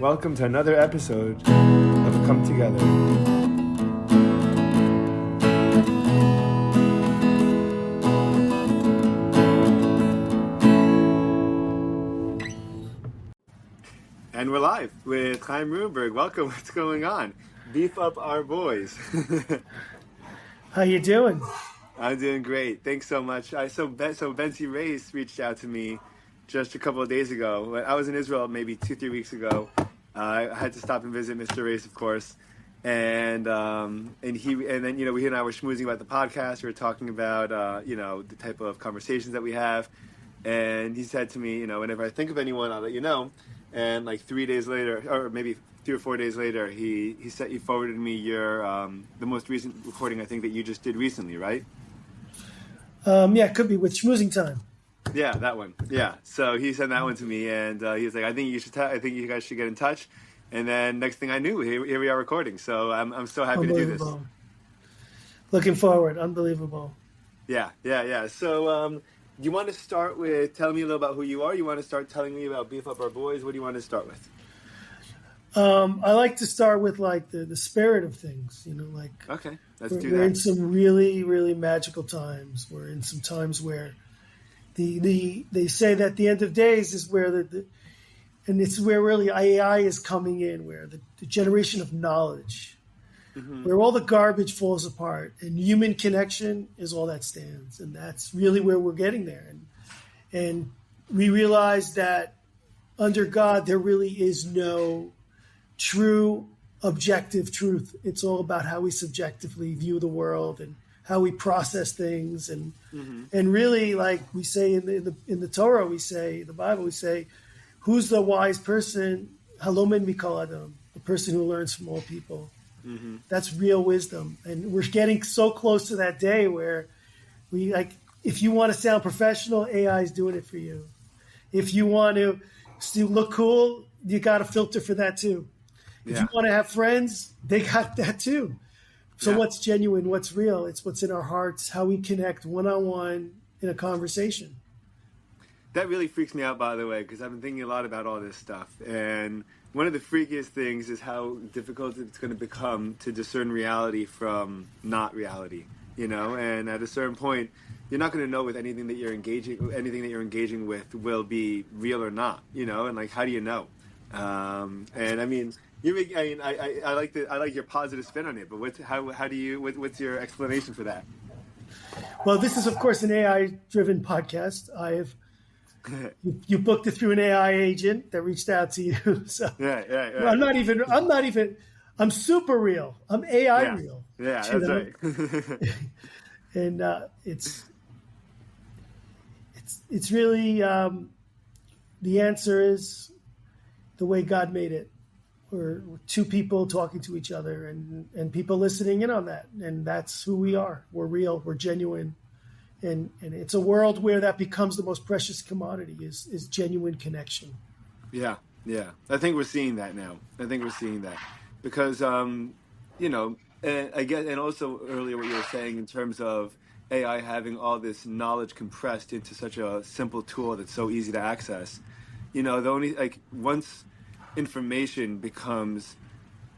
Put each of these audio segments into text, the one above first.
Welcome to another episode of Come Together. And we're live with Chaim Rutenberg. Welcome. What's going on? Beef up our boys. How you doing? I'm doing great. Thanks so much. So Benzi Reyes reached out to me just a couple of days ago. I was in Israel maybe 2-3 weeks ago. I had to stop and visit Mr. Reyes, of course, and then he and I were schmoozing about the podcast. We were talking about the type of conversations that we have, and he said to me, whenever I think of anyone, I'll let you know. And like 3 days later, or maybe 3 or 4 days later, he forwarded me your the most recent recording I think that you just did recently, right? Yeah, it could be with schmoozing time. Yeah, that one. Yeah, so he sent that one to me, and he was like, "I think you guys should get in touch." And then next thing I knew, here we are recording. So I'm so happy to do this. Looking forward. Unbelievable. Yeah. So you want to start with telling me a little about who you are? You want to start telling me about Beef Up Our Boys? What do you want to start with? I like to start with like the spirit of things. Okay, let's do that. We're in some really, really magical times. We're in some times where they say that the end of days is where and it's where really AI is coming in, where the generation of knowledge, where all the garbage falls apart and human connection is all that stands. And that's really where we're getting there. And we realize that under God, there really is no true objective truth. It's all about how we subjectively view the world and how we process things, and really, like we say in the Torah, we say in the Bible, we say, "Who's the wise person? Halomen mikol adam," the person who learns from all people. That's real wisdom, and we're getting so close to that day where we like. If you want to sound professional, AI is doing it for you. If you want to look cool, you got a filter for that too. If you want to have friends, they got that too. So what's genuine, what's real? It's what's in our hearts, how we connect one-on-one in a conversation. That really freaks me out, by the way, because I've been thinking a lot about all this stuff. And one of the freakiest things is how difficult it's going to become to discern reality from not reality, And at a certain point, you're not going to know with anything that you're engaging with will be real or not, And like, how do you know? And I mean, I like your positive spin on it, but what's your explanation for that? Well, this is of course an AI-driven podcast. You booked it through an AI agent that reached out to you. So yeah. I'm super real. I'm AI real. Yeah, that's right. And it's really the answer is the way God made it. We're two people talking to each other and people listening in on that. And that's who we are. We're real. We're genuine. And it's a world where that becomes the most precious commodity is genuine connection. Yeah. I think we're seeing that now. Because, and also earlier what you were saying in terms of AI having all this knowledge compressed into such a simple tool that's so easy to access. Once information becomes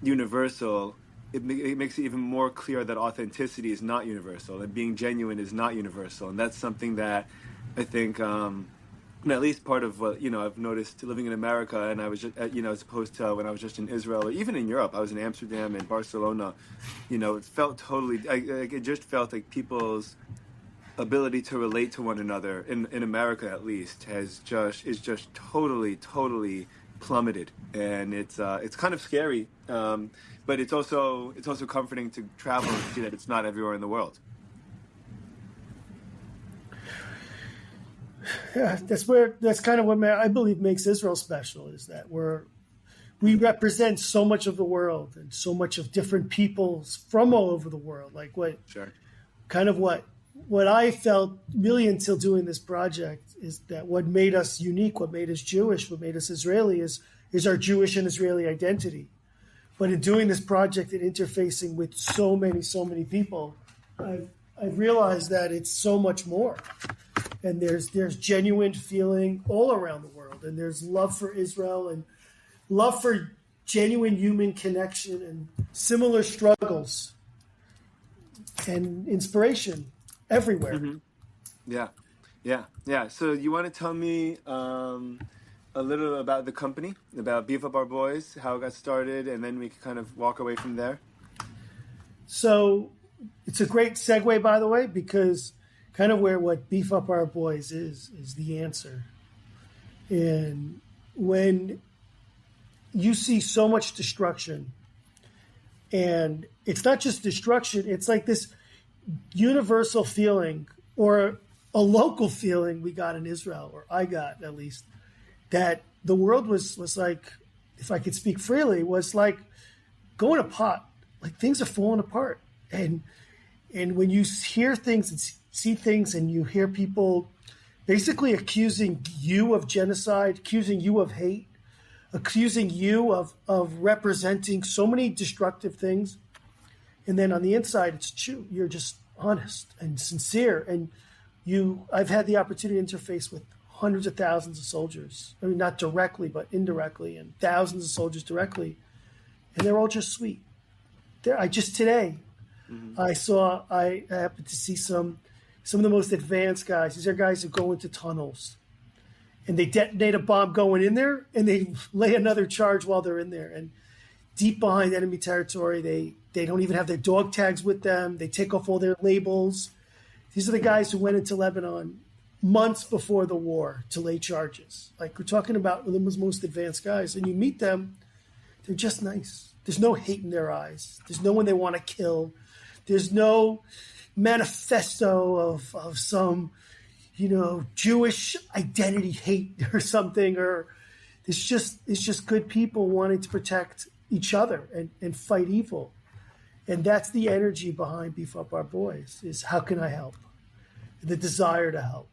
universal, it makes it even more clear that authenticity is not universal, and being genuine is not universal. And that's something that I think, at least part of what, I've noticed living in America, and I was just, as opposed to when I was just in Israel, or even in Europe, I was in Amsterdam and Barcelona, it felt it just felt like people's ability to relate to one another in America, at least, is just totally plummeted, and it's kind of scary, but it's also comforting to travel and see that it's not everywhere in the world. Yeah, that's kind of what I believe makes Israel special, is that we represent so much of the world and so much of different peoples from all over the world. Like what I felt really until doing this project is that what made us unique, what made us Jewish, what made us Israeli is our Jewish and Israeli identity. But in doing this project and interfacing with so many people, I've realized that it's so much more. And there's genuine feeling all around the world, and there's love for Israel, and love for genuine human connection and similar struggles and inspiration everywhere. Hmm. Yeah, yeah. So you want to tell me a little about the company, about Beef Up Our Boys, how it got started, and then we can kind of walk away from there? So it's a great segue, by the way, because kind of where what Beef Up Our Boys is the answer. And when you see so much destruction, and it's not just destruction, it's like this universal feeling or a local feeling we got in Israel, or I got at least, that the world was like, if I could speak freely, was like going apart. Like things are falling apart. And when you hear things and see things and you hear people basically accusing you of genocide, accusing you of hate, accusing you of representing so many destructive things. And then on the inside, it's true. You're just honest and sincere. And I've had the opportunity to interface with hundreds of thousands of soldiers. I mean, not directly, but indirectly, and thousands of soldiers directly. And they're all just sweet. Today, I happened to see some of the most advanced guys. These are guys who go into tunnels and they detonate a bomb going in there, and they lay another charge while they're in there. And deep behind enemy territory, they don't even have their dog tags with them. They take off all their labels. These are the guys who went into Lebanon months before the war to lay charges. Like, we're talking about the most advanced guys, and you meet them, they're just nice. There's no hate in their eyes. There's no one they want to kill. There's no manifesto of some, Jewish identity hate or something. Or it's just good people wanting to protect each other and fight evil. And that's the energy behind Beef Up Our Boys, is how can I help? The desire to help.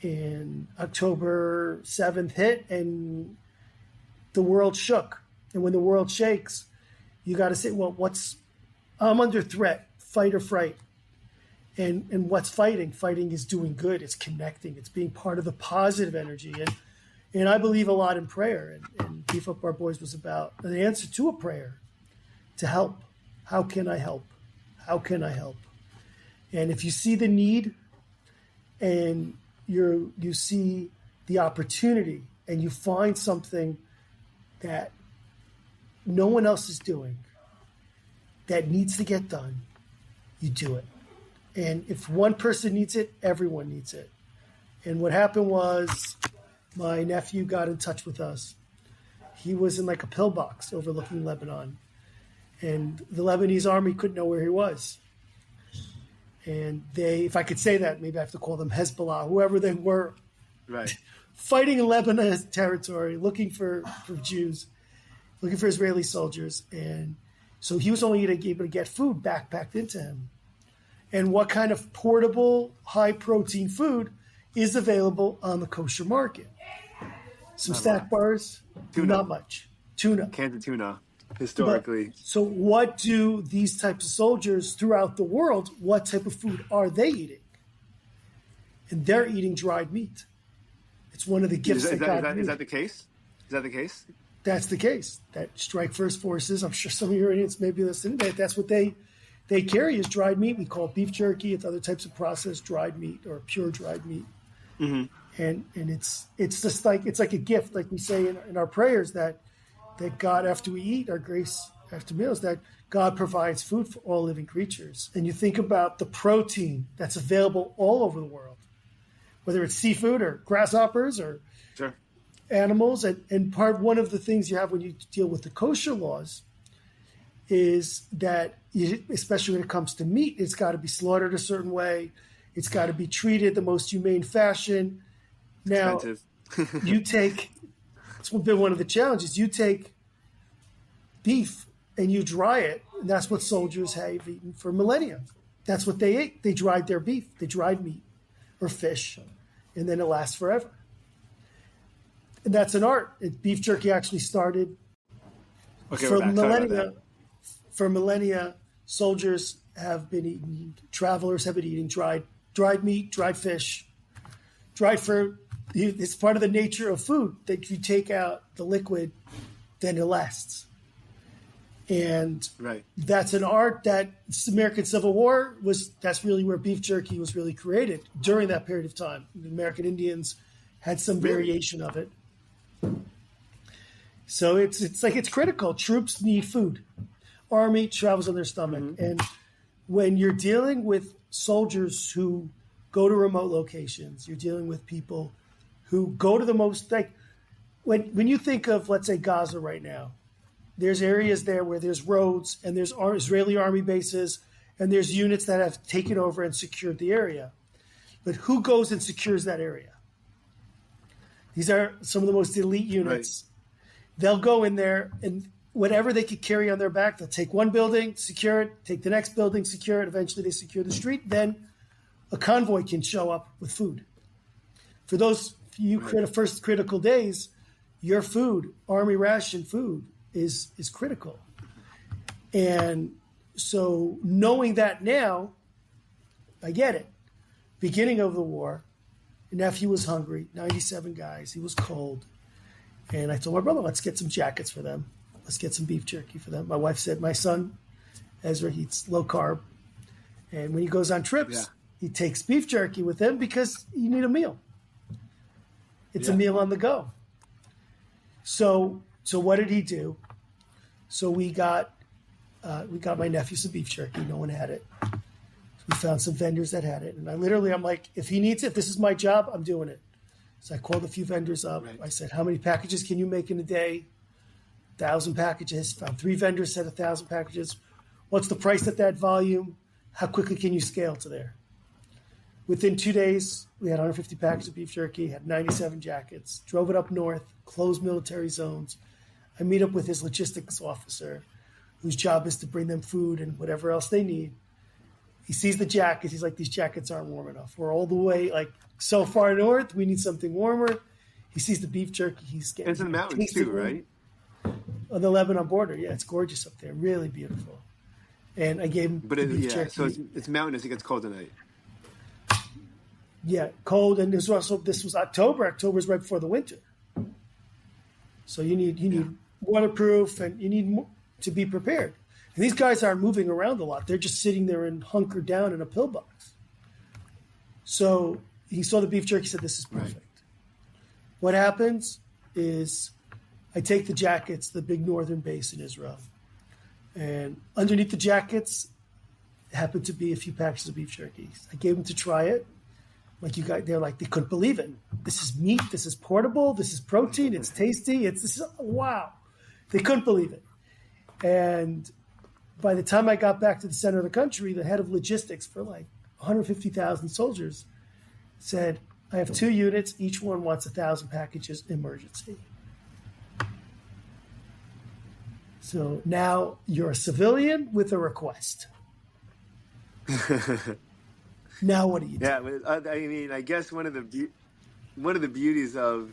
And October 7th hit and the world shook. And when the world shakes, you got to say, well, I'm under threat, fight or fright. And what's fighting? Fighting is doing good. It's connecting. It's being part of the positive energy. And I believe a lot in prayer. And Beef Up Our Boys was about an answer to a prayer to help. How can I help? How can I help? And if you see the need and you see the opportunity and you find something that no one else is doing that needs to get done, you do it. And if one person needs it, everyone needs it. And what happened was my nephew got in touch with us. He was in like a pillbox overlooking Lebanon. And the Lebanese army couldn't know where he was. And if I could say that, maybe I have to call them Hezbollah, whoever they were, right, fighting in Lebanon's territory, looking for Jews, looking for Israeli soldiers. And so he was only able to get food backpacked into him. And what kind of portable, high-protein food is available on the kosher market? Some snack bars, not much. Tuna. Cans of tuna, historically. So what do these types of soldiers throughout the world, what type of food are they eating? And they're eating dried meat. It's one of the gifts that God gave. Is that the case? Is that the case? That's the case. That Strike First Forces, I'm sure some of your audience may be listening, that's what they carry is dried meat. We call it beef jerky. It's other types of processed dried meat or pure dried meat. Mm-hmm. And it's just like, it's like a gift, like we say in our prayers that God, after we eat our grace after meals, that God provides food for all living creatures. And you think about the protein that's available all over the world, whether it's seafood or grasshoppers or sure, animals. And one of the things you have when you deal with the kosher laws is that, especially when it comes to meat, it's got to be slaughtered a certain way. It's got to be treated the most humane fashion. Now, it's been one of the challenges. You take beef and you dry it, and that's what soldiers have eaten for millennia. That's what they ate. They dried their beef. They dried meat or fish, and then it lasts forever. And that's an art. Beef jerky actually started for millennia. For millennia, soldiers have been eating, travelers have been eating dried meat, dried fish, dried fruit, it's part of the nature of food that if you take out the liquid, then it lasts. And that's an art that the American Civil War that's really where beef jerky was really created during that period of time. The American Indians had some variation of it. So it's critical. Troops need food. Army travels on their stomach. Mm-hmm. And when you're dealing with soldiers who go to remote locations, you're dealing with people who go to the most, like when you think of, let's say, Gaza right now, there's areas there where there's roads and there's Israeli army bases and there's units that have taken over and secured the area. But who goes and secures that area? These are some of the most elite units. Right. They'll go in there and whatever they could carry on their back, they'll take one building, secure it, take the next building, secure it. Eventually they secure the street. Then a convoy can show up with food. For those first critical days, your food, army ration food, is critical. And so knowing that now, I get it. Beginning of the war, nephew was hungry, 97 guys, he was cold. And I told my brother, let's get some jackets for them. Let's get some beef jerky for them. My wife said, my son, Ezra, eats low carb. And when he goes on trips, he takes beef jerky with him because you need a meal. It's a meal on the go. So what did he do? So we got my nephew some beef jerky. No one had it. We found some vendors that had it. And I'm like, if he needs it, if this is my job, I'm doing it. So I called a few vendors up. Right. I said, how many packages can you make in a day? 1,000 packages. Found 3 vendors, said 1,000 packages. What's the price at that volume? How quickly can you scale to there? Within 2 days, we had 150 packages of beef jerky, had 97 jackets, drove it up north, closed military zones. I meet up with his logistics officer, whose job is to bring them food and whatever else they need. He sees the jackets. He's like, these jackets aren't warm enough. We're all the way, like, so far north. We need something warmer. He sees the beef jerky. He's getting it's in the mountains too, right? On the Lebanon border. Yeah, it's gorgeous up there. Really beautiful. And I gave him beef jerky. So it's mountainous. It gets cold at night. Yeah, cold. And this was October. October is right before the winter. So you need waterproof and you need to be prepared. And these guys aren't moving around a lot. They're just sitting there and hunkered down in a pillbox. So he saw the beef jerky, said, this is perfect. Right. What happens is I take the jackets, the big northern base in Israel, and underneath the jackets happened to be a few packages of beef jerky. I gave them to try it. Like you guys, they couldn't believe it. This is meat. This is portable. This is protein. It's tasty. Wow. They couldn't believe it. And by the time I got back to the center of the country, the head of logistics for like 150,000 soldiers said, I have 2 units. Each one wants 1,000 packages emergency. So now you're a civilian with a request. Now what do you do? Yeah, I mean, I guess one of the beauties of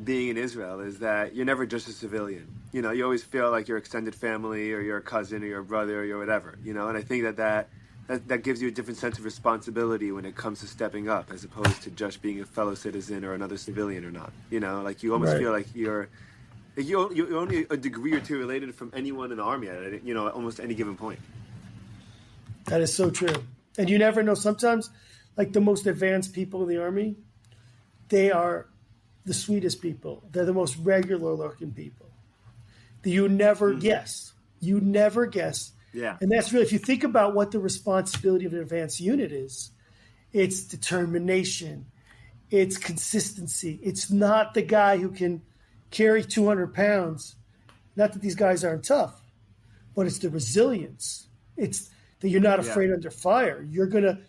being in Israel is that you're never just a civilian. You know, you always feel like your extended family or your cousin or your brother or your whatever. You know, and I think that gives you a different sense of responsibility when it comes to stepping up, as opposed to just being a fellow citizen or another civilian or not. You know, like you almost feel like you're only a degree or two related from anyone in the army at almost any given point. That is so true. And you never know. Sometimes, like the most advanced people in the army, they are the sweetest people. They're the most regular-looking people. You never guess. You never guess. Yeah. And that's really, if you think about what the responsibility of an advanced unit is, it's determination. It's consistency. It's not the guy who can carry 200 pounds. Not that these guys aren't tough, but it's the resilience. It's that you're not afraid under fire. You're going to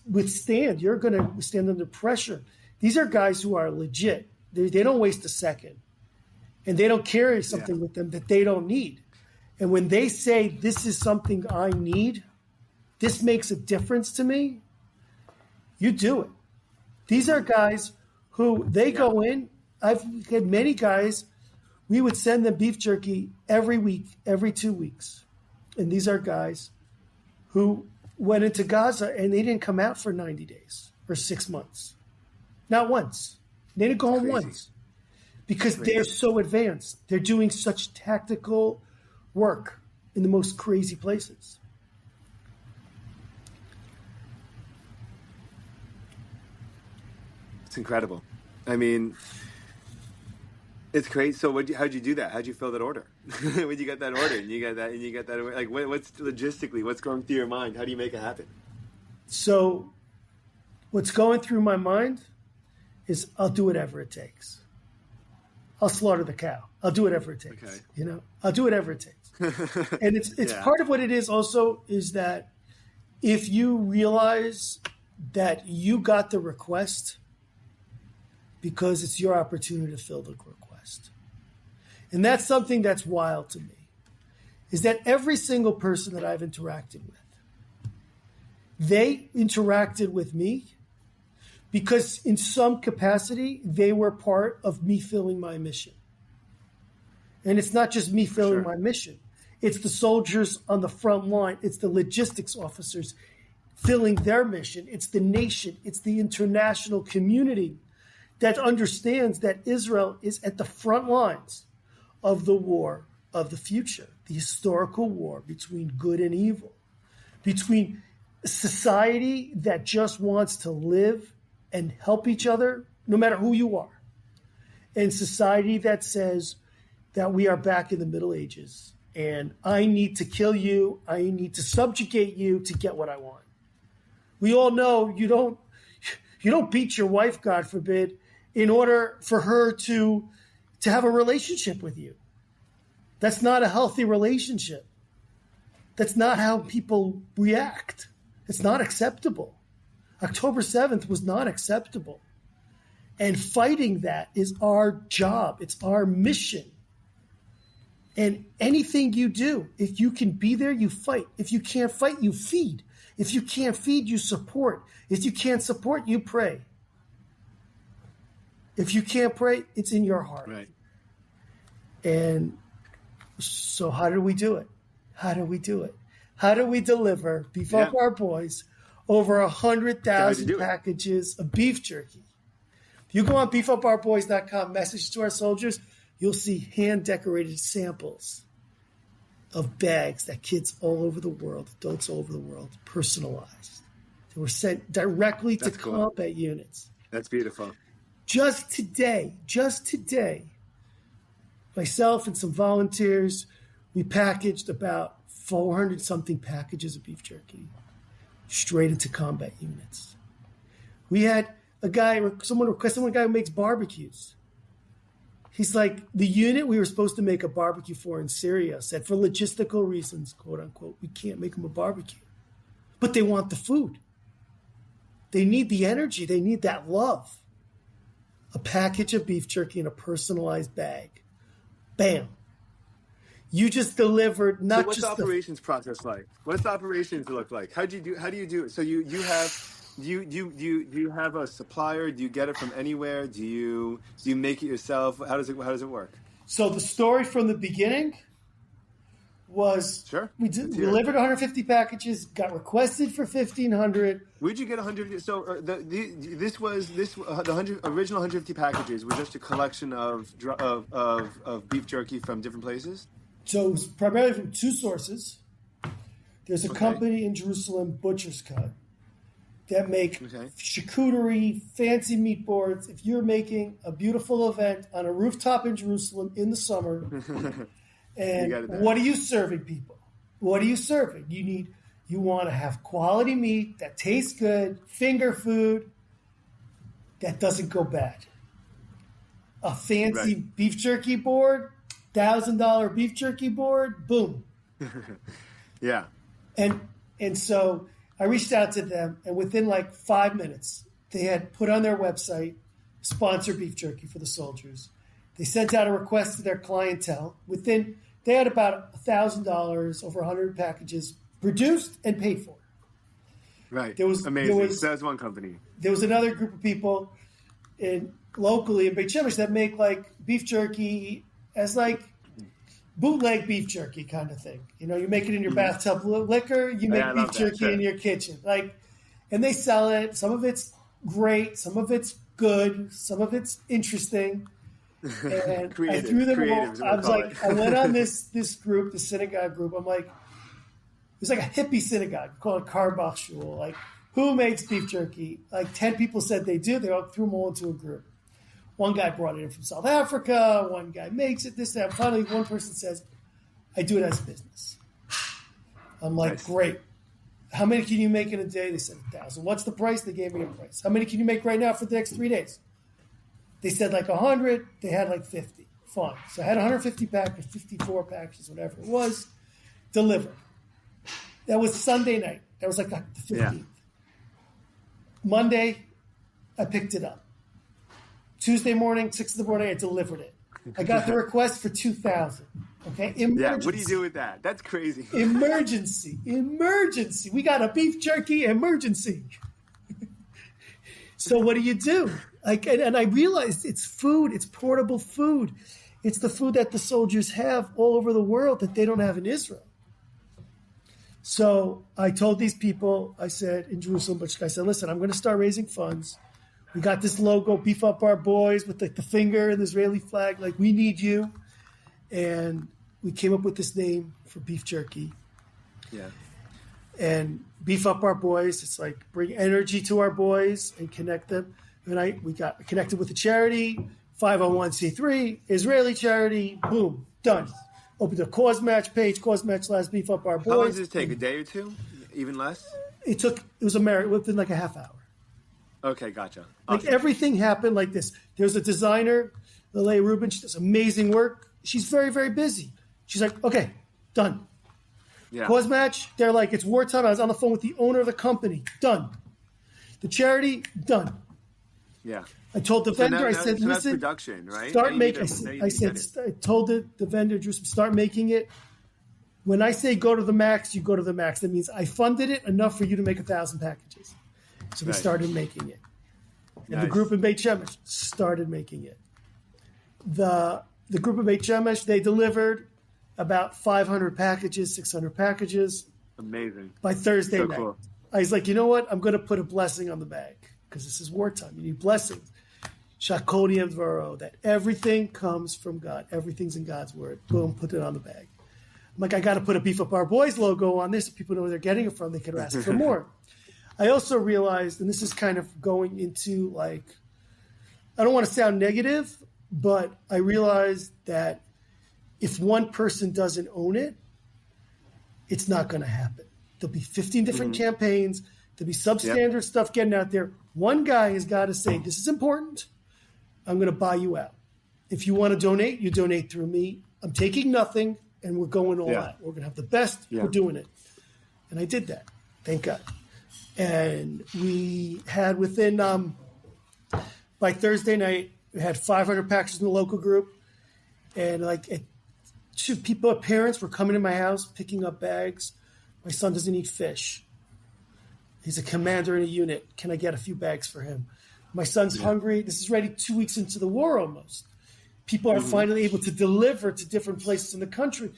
withstand. You're going to withstand under pressure. These are guys who are legit. They don't waste a second. And they don't carry something with them that they don't need. And when they say, this is something I need, this makes a difference to me, you do it. These are guys who they go in. I've had many guys, we would send them beef jerky every week, every 2 weeks. And these are guys who went into Gaza and they didn't come out for 90 days or 6 months. Not once. They didn't go home Crazy. once because Crazy. they're so advanced. They're doing such tactical work in the most crazy places. It's incredible. I mean, it's crazy. So how'd you do that? How'd you fill that order? When you got that order and you got that, like what's logistically, what's going through your mind? How do you make it happen? So what's going through my mind is I'll do whatever it takes. I'll slaughter the cow. I'll do whatever it takes. Okay. You know, I'll do whatever it takes. And it's Yeah. part of what it is also is that if you realize that you got the request because it's your opportunity to fill the request. And that's something that's wild to me, is that every single person that I've interacted with, they interacted with me because in some capacity, they were part of me filling my mission. And it's not just me filling my mission. It's the soldiers on the front line. It's the logistics officers filling their mission. It's the nation. It's the international community that understands that Israel is at the front lines of the war of the future, the historical war between good and evil, between a society that just wants to live and help each other, no matter who you are, and society that says that we are back in the Middle Ages and I need to kill you, I need to subjugate you to get what I want. We all know you don't beat your wife, God forbid, in order for her to have a relationship with you. That's not a healthy relationship. That's not how people react. It's not acceptable. October 7th was not acceptable. And fighting that is our job. It's our mission. And anything you do, if you can be there, you fight. If you can't fight, you feed. If you can't feed, you support. If you can't support, you pray. If you can't pray, it's in your heart. Right. And so how do we do it? How do we do it? How do we deliver Beef Up Our Boys over 100,000 packages of beef jerky? If you go on beefupourboys.com, message to our soldiers, you'll see hand-decorated samples of bags that kids all over the world, adults all over the world, personalized. They were sent directly to combat units. That's beautiful. Just today, myself and some volunteers, we packaged about 400-something packages of beef jerky straight into combat units. We had someone requested one guy who makes barbecues. He's like, the unit we were supposed to make a barbecue for in Syria said, for logistical reasons, quote unquote, we can't make them a barbecue. But they want the food. They need the energy. They need that love. A package of beef jerky in a personalized bag. Bam. You just delivered not what's just the operations process like? What's the operations look like? How do you do it? So you have a supplier? Do you get it from anywhere? Do you make it yourself? How does it work? So the story from the beginning was we delivered 150 packages, got requested for 1,500. Where'd you get 100? So the original 150 packages were just a collection of beef jerky from different places. So it was primarily from two sources. There's a company in Jerusalem, Butcher's Cut, that make charcuterie, fancy meat boards. If you're making a beautiful event on a rooftop in Jerusalem in the summer, and what are you serving people? What are you serving? You want to have quality meat that tastes good, finger food that doesn't go bad. A fancy beef jerky board, $1,000 beef jerky board, boom. Yeah. And so I reached out to them, and within like 5 minutes, they had put on their website, sponsor beef jerky for the soldiers. They sent out a request to their clientele. They had about $1,000, over 100 packages produced and paid for. Right. Amazing. That was one company. There was another group of people locally in Beit Shemesh that make like beef jerky as like bootleg beef jerky kind of thing. You know, you make it in your bathtub liquor, you make beef jerky in your kitchen. And they sell it. Some of it's great, some of it's good. Some of it's interesting. And I Creative, threw them all. creative is what I was call like, it. I went on this group, the synagogue group. I'm like, it's like a hippie synagogue called Karbach Shul. Like, who makes beef jerky? Like 10 people said they do. They all threw them all into a group. One guy brought it in from South Africa. One guy makes it, this, that. Finally, one person says, I do it as a business. I'm like, Nice. great. How many can you make in a day? They said 1,000. What's the price? They gave me a price. How many can you make right now for the next 3 days? They said like 100. They had like 50. Fine. So I had 150 packages, 54 packages, whatever it was, delivered. That was Sunday night. That was like the 15th. Yeah. Monday, I picked it up. Tuesday morning, 6 in the morning, I delivered it. I got the request for 2,000. Okay? Emergency. Yeah, what do you do with that? That's crazy. Emergency. We got a beef jerky emergency. So what do? Like, and I realized it's food. It's portable food. It's the food that the soldiers have all over the world that they don't have in Israel. So I told these people, I said, in Jerusalem, but I said, listen, I'm going to start raising funds. We got this logo, Beef Up Our Boys, with like the finger and the Israeli flag. Like, we need you. And we came up with this name for beef jerky. Yeah. And Beef Up Our Boys. It's like bring energy to our boys and connect them. And we got connected with a charity, 501c3, Israeli charity. Boom, done. Opened a cause match page, cause match last Beef Up Our Boys. How long does this take? A day or two? Even less? It was within like a half hour. Okay, gotcha. Like Awesome. everything happened like this. There's a designer, Lele Rubin. She does amazing work. She's very, very busy. She's like, okay, done. Yeah. Cause match, they're like, it's wartime. I was on the phone with the owner of the company. Done. The charity, done. Yeah. I told the vendor, I said, so that's listen, production, right? start Now you need making. to- I told the vendor, Jerusalem, start making it. When I say go to the max, you go to the max. That means I funded it enough for you to make 1,000 packages. So we Nice. started making it. And the Nice. group in Beit Shemesh started making it. The group in Beit Shemesh, they delivered about 500 packages, 600 packages Amazing. by Thursday So night. cool. I was like, you know what? I'm going to put a blessing on the bag because this is wartime. You need blessings. Shakodium Dvaro, that everything comes from God. Everything's in God's word. Boom, put it on the bag. I'm like, I got to put a Beef Up Our Boys logo on this so people know where they're getting it from. They can ask for more. I also realized, and this is kind of going into like, I don't want to sound negative, but I realized that if one person doesn't own it, it's not going to happen. There'll be 15 different campaigns. There'll be substandard stuff getting out there. One guy has got to say, this is important. I'm going to buy you out. If you want to donate, you donate through me. I'm taking nothing, and we're going all out. We're going to have the best. Yeah. We're doing it. And I did that. Thank God. And we had by Thursday night, we had 500 packages in the local group. And parents were coming to my house, picking up bags. My son doesn't eat fish. He's a commander in a unit. Can I get a few bags for him? My son's hungry. This is already 2 weeks into the war almost. People are finally able to deliver to different places in the country.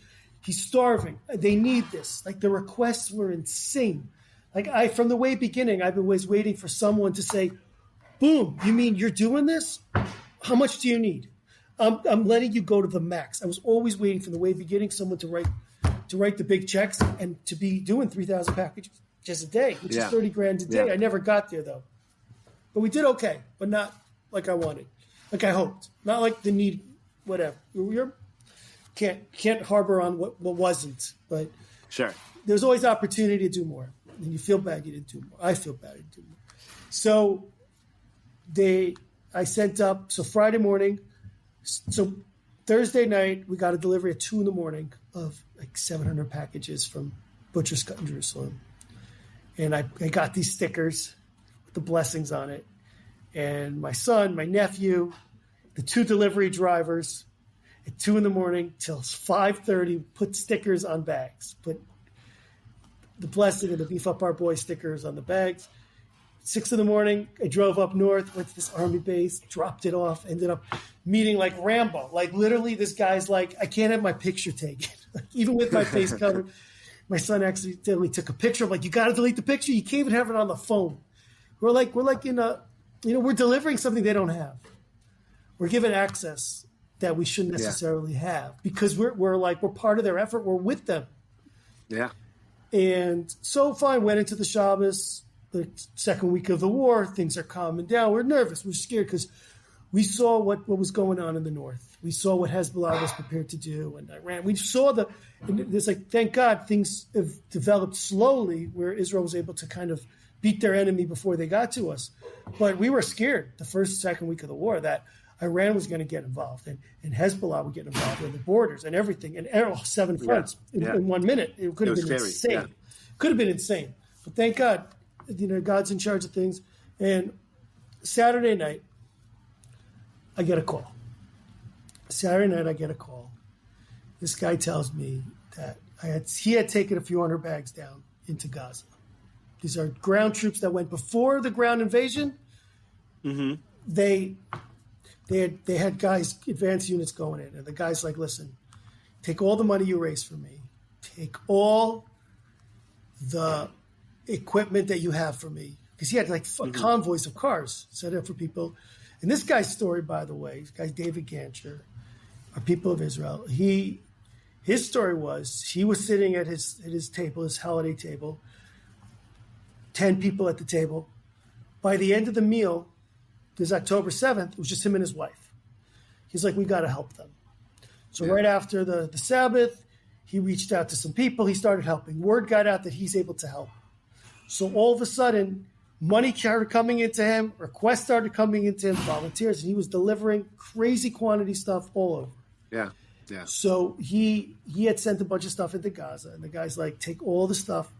He's starving. They need this. Like the requests were insane. Like from the way beginning, I've been always waiting for someone to say, boom, you mean you're doing this? How much do you need? I'm letting you go to the max. I was always waiting from the way beginning someone to write the big checks and to be doing 3,000 packages just a day, which is 30 grand a day. I never got there though. But we did okay, but not like I wanted, like I hoped. Not like the need, whatever. Can't harbor on what wasn't, but Sure. there's always opportunity to do more. And you feel bad you didn't do more. I feel bad I didn't do more. So I sent up, so Friday morning, so Thursday night, we got a delivery at 2 a.m. of like 700 packages from Butcher's Cut in Jerusalem. And I got these stickers with the blessings on it. And my son, my nephew, the 2 delivery drivers at 2 a.m. till 5:30 put stickers on bags, put the blessing and the Beef Up Our Boy stickers on the bags. 6 a.m, I drove up north, went to this army base, dropped it off, ended up meeting like Rambo. Like literally this guy's like, I can't have my picture taken. Like, even with my face covered. My son accidentally took a picture. I'm like, you got to delete the picture. You can't even have it on the phone. We're like in a we're delivering something they don't have. We're given access that we shouldn't necessarily have because we're part of their effort. We're with them. Yeah. And so fine, went into the Shabbos, the second week of the war. Things are calming down. We're nervous. We're scared because we saw what was going on in the north. We saw what Hezbollah was prepared to do in Iran. We saw it's like, thank God things have developed slowly where Israel was able to kind of beat their enemy before they got to us. But we were scared the second week of the war that Iran was going to get involved and Hezbollah would get involved in the borders and everything and 7 fronts in 1 minute. It could have been insane. Yeah. Could have been insane. But thank God, God's in charge of things. And Saturday night, I get a call. This guy tells me that he had taken a few hundred bags down into Gaza. These are ground troops that went before the ground invasion. Mm-hmm. They had guys, advanced units going in, and the guy's like, listen, take all the money you raise for me. Take all the equipment that you have for me. Because he had convoys of cars set up for people. And this guy's story, by the way, this guy David Gancher, our people of Israel, his story was he was sitting at his table, his holiday table, 10 people at the table. By the end of the meal, this October 7th, it was just him and his wife. He's like, we got to help them. So right after the Sabbath, he reached out to some people. He started helping. Word got out that he's able to help. So all of a sudden, money started coming into him, requests started coming into him, volunteers, and he was delivering crazy quantity stuff all over. Yeah, yeah. So he had sent a bunch of stuff into Gaza, and the guy's like, take all the stuff.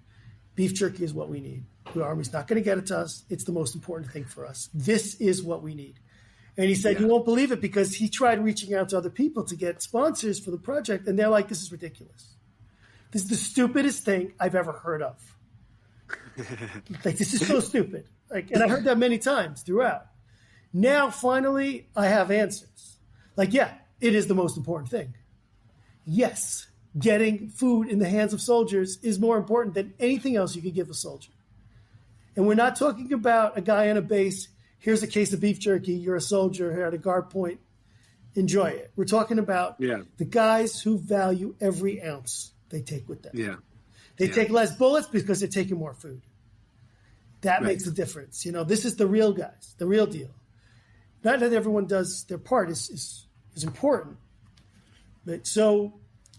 Beef jerky is what we need. The army's not going to get it to us. It's the most important thing for us. This is what we need. And he said, you won't believe it, because he tried reaching out to other people to get sponsors for the project, and they're like, this is ridiculous. This is the stupidest thing I've ever heard of. This is so stupid. And I heard that many times throughout. Now, finally, I have answers. It is the most important thing. Yes, getting food in the hands of soldiers is more important than anything else you could give a soldier. And we're not talking about a guy on a base, here's a case of beef jerky, you're a soldier here at a guard point, enjoy it. We're talking about the guys who value every ounce they take with them. Yeah. They take less bullets because they're taking more food. That makes a difference. This is the real guys, the real deal. Not that everyone does their part is important. But so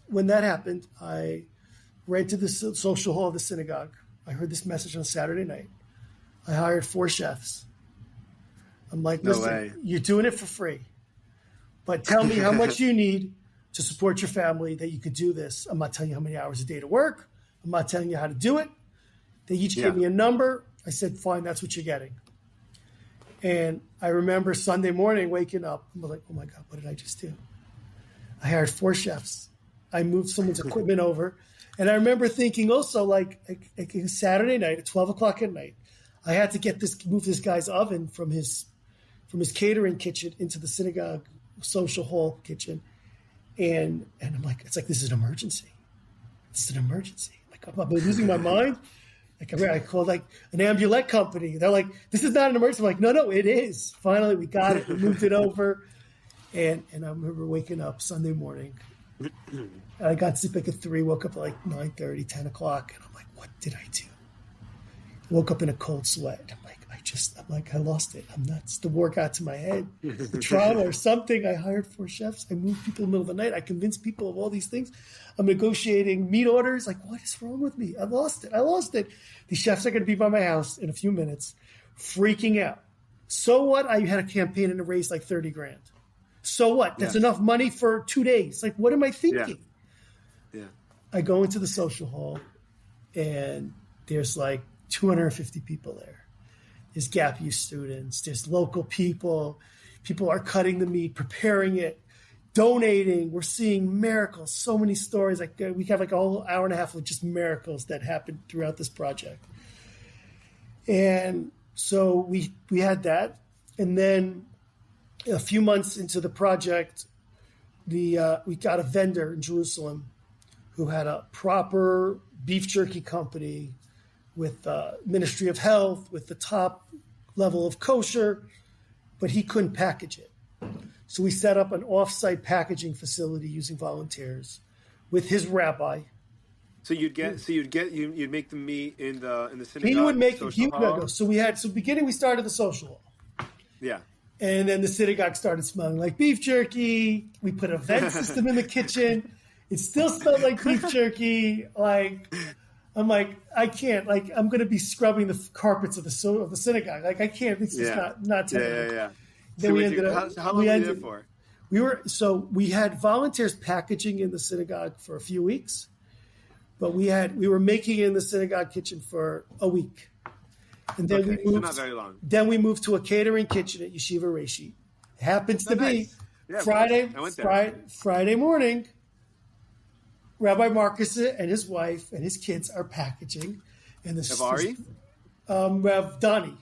when that happened, I ran to the social hall of the synagogue. I heard this message on Saturday night. I hired 4 chefs. I'm like, listen, you're doing it for free. But tell me how much you need to support your family that you could do this. I'm not telling you how many hours a day to work. I'm not telling you how to do it. They each gave me a number. I said, fine, that's what you're getting. And I remember Sunday morning waking up. I'm like, oh my God, what did I just do? I hired 4 chefs. I moved someone's equipment over. And I remember thinking also like Saturday night at 12 o'clock at night, I had to move this guy's oven from his catering kitchen into the synagogue social hall kitchen. And I'm like, this is an emergency. It's an emergency. I'm losing my mind. I called an ambulance company. They're like, this is not an emergency. I'm like, no, it is. Finally, we got it. We moved it over. And I remember waking up Sunday morning. I got sleep at 3, woke up at 9:30, 10 o'clock. And I'm like, what did I do? Woke up in a cold sweat. I'm like, I lost it. I'm nuts. The war got to my head. The trauma or something. I hired 4 chefs. I moved people in the middle of the night. I convinced people of all these things. I'm negotiating meat orders. What is wrong with me? I lost it. These chefs are going to be by my house in a few minutes, freaking out. So what? I had a campaign and it raised $30,000. So what? That's enough money for 2 days. What am I thinking? Yeah. I go into the social hall and there's 250 people there. There's Gap U students. There's local people. People are cutting the meat, preparing it, donating. We're seeing miracles. So many stories. We have a whole hour and a half of just miracles that happened throughout this project. And so we had that. And then a few months into the project, we got a vendor in Jerusalem who had a proper beef jerky company with the Ministry of Health, with the top level of kosher, but he couldn't package it. So we set up an off-site packaging facility using volunteers with his rabbi. So you'd make the meat in the synagogue. He would make social hall? So beginning we started the social hall. Yeah. And then the synagogue started smelling like beef jerky. We put a vent system in the kitchen. It still smelled like beef jerky. Like, I'm like, I can't. Like, I'm going to be scrubbing the carpets of the synagogue. Like, I can't. It's just not terrible. Yeah. Then how long were you there for? We had volunteers packaging in the synagogue for a few weeks, but we were making it in the synagogue kitchen for a week. And then we moved, not very long. Then we moved to a catering kitchen at Yeshiva Reishi. It happens to be Friday morning. Rabbi Marcus and his wife and his kids are packaging. And Avari? Rav Donnie.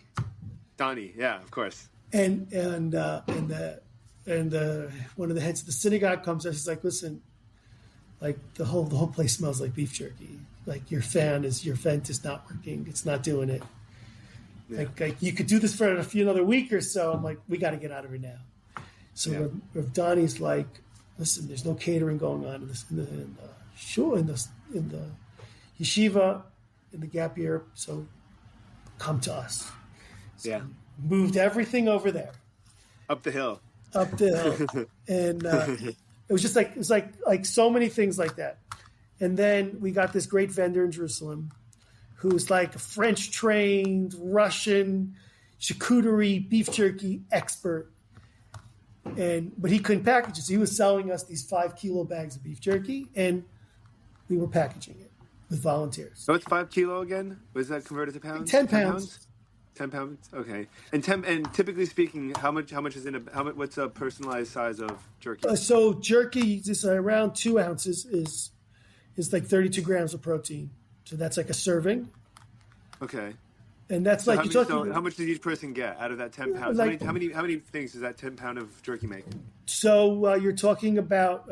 Donnie, yeah, of course. And one of the heads of the synagogue comes out. He's like, "Listen, like the whole place smells like beef jerky. Like your vent is not working. It's not doing it. Yeah. Like you could do this for another week or so." I'm like, "We got to get out of here now." So Rav Donnie's like, "Listen, there's no catering going on in the yeshiva, in the gap year. So come to us." So moved everything over there, up the hill, and it was like so many things like that. And then we got this great vendor in Jerusalem, who's like a French trained Russian charcuterie beef jerky expert, but he couldn't package it. So he was selling us these 5 kilo bags of beef jerky, and we were packaging it with volunteers. So it's 5 kilo again? Was that converted to pounds? 10 pounds. 10 pounds. Okay. And typically speaking, how much is what's a personalized size of jerky? So jerky, this around 2 ounces is like 32 grams of protein. So that's like a serving. Okay. And that's so like how much does each person get out of that 10 pounds? Like, how many things does that 10 pound of jerky make? So you're talking about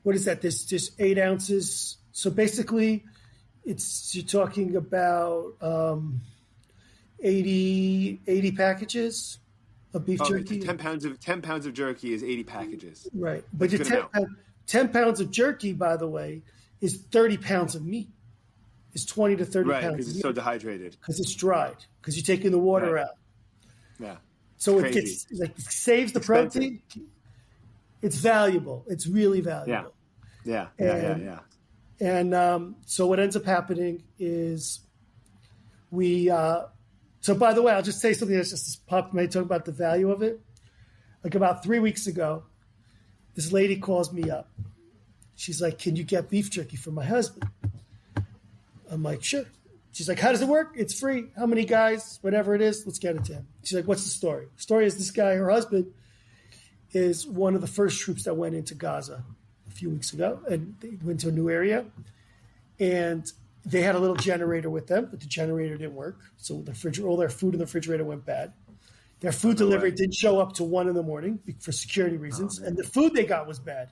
what is that? This just 8 ounces. So basically, you're talking about 80 packages of beef jerky. 10 pounds of jerky is 80 packages. Right, but 10 pounds of jerky, by the way, is 30 pounds of meat. It's 20 to 30 pounds. Right, because it's so dehydrated. Because it's dried. Because you're taking the water out. Yeah. So it saves the protein. It's valuable. It's really valuable. Yeah. And so what ends up happening is so by the way, I'll just say something that's just popped in my head, talking about the value of it. Like about 3 weeks ago, this lady calls me up. She's like, "Can you get beef jerky for my husband?" I'm like, "Sure." She's like, "How does it work?" "It's free. How many guys? Whatever it is, let's get it to him." She's like, "What's the story?" The story is this guy, her husband, is one of the first troops that went into Gaza a few weeks ago, and they went to a new area, and they had a little generator with them, but the generator didn't work. So all their food in the refrigerator went bad. Their food delivery didn't show up till 1 a.m. for security reasons, and the food they got was bad.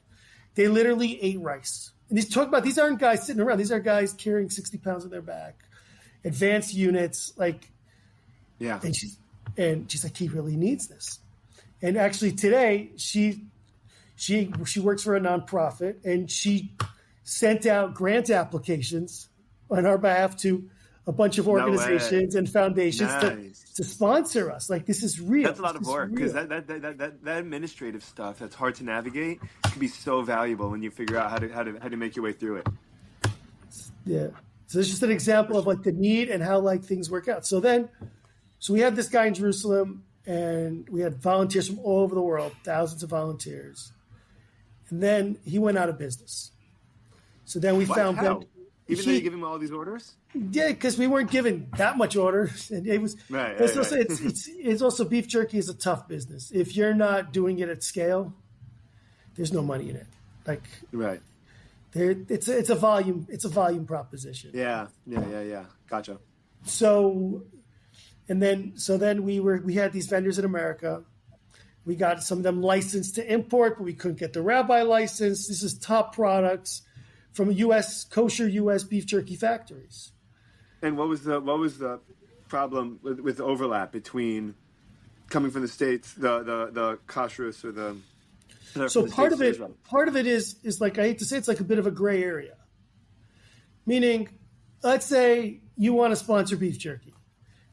They literally ate rice. And these aren't guys sitting around. These are guys carrying 60 pounds on their back, advanced units, like. Yeah. And she's like, "He really needs this." And actually today she works for a nonprofit, and she sent out grant applications on our behalf to a bunch of organizations and foundations to sponsor us. Like, this is real. That's a lot of work, because that administrative stuff that's hard to navigate can be so valuable when you figure out how to make your way through it. Yeah. So it's just an example of like the need and how like things work out. So we had this guy in Jerusalem, and we had volunteers from all over the world, thousands of volunteers. And then he went out of business. So then we found out. Even though you give him all these orders? Yeah, because we weren't given that much orders, and it was. Right. It's also beef jerky is a tough business. If you're not doing it at scale, there's no money in it. Like right. It's a volume proposition. Yeah. Gotcha. So then we had these vendors in America. We got some of them licensed to import, but we couldn't get the rabbi license. This is top products from kosher U.S. beef jerky factories. And what was the problem with the overlap between coming from the States, the kashrus or the So from the States to Israel? part of it is like, I hate to say, it's like a bit of a gray area. Meaning, let's say you want to sponsor beef jerky.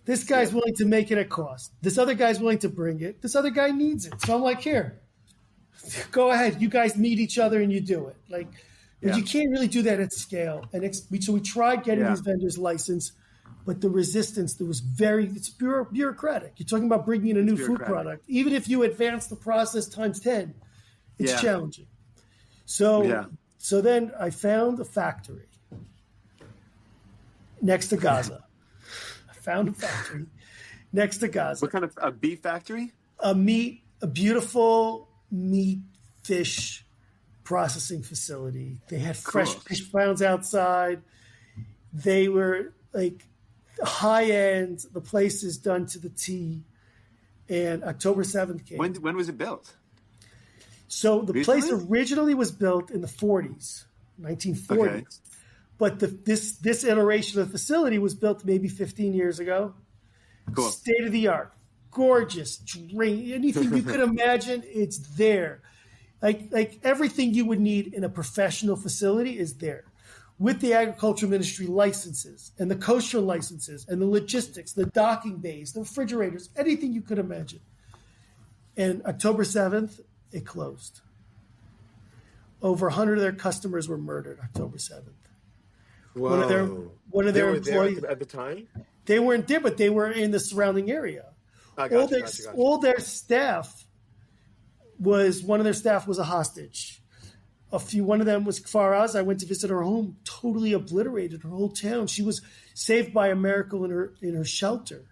This guy's willing to make it at cost. This other guy's willing to bring it. This other guy needs it. So I'm like, here, go ahead. You guys meet each other and you do it. Like, but you can't really do that at scale. And so we tried getting these vendors licensed, but the resistance, it's bureaucratic. You're talking about bringing in a new food product. Even if you advance the process times 10, it's challenging. So then I found a factory next to Gaza. Found a factory next to Gaza. What kind of a beef factory? A beautiful meat, fish processing facility. They had fresh fish pounds outside. They were like high end. The place is done to the T. And October 7th came. When was it built? So the place originally was built in the 40s, 1940s. Okay. But this iteration of the facility was built maybe 15 years ago. Cool. State of the art, gorgeous, anything you could imagine, it's there. Like everything you would need in a professional facility is there, with the agriculture ministry licenses and the kosher licenses and the logistics, the docking bays, the refrigerators, anything you could imagine. And October 7th, it closed. Over 100 of their customers were murdered October 7th. Whoa. One of their employees at the time? They weren't there, but they were in the surrounding area. All their staff was, one of their staff was a hostage. One of them was Kfaraz. I went to visit her home, totally obliterated her whole town. She was saved by a miracle in her shelter.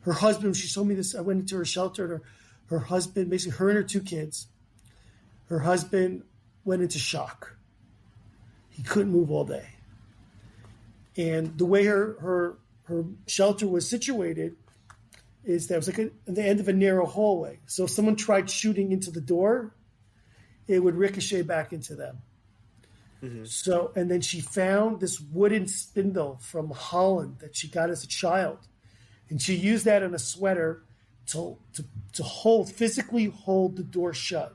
Her husband, she told me this, I went into her shelter, and her husband, basically her and her 2 kids, her husband went into shock. He couldn't move all day. And the way her shelter was situated is that it was like at the end of a narrow hallway. So if someone tried shooting into the door, it would ricochet back into them. Mm-hmm. So, and then she found this wooden spindle from Holland that she got as a child. And she used that in a sweater to physically hold the door shut.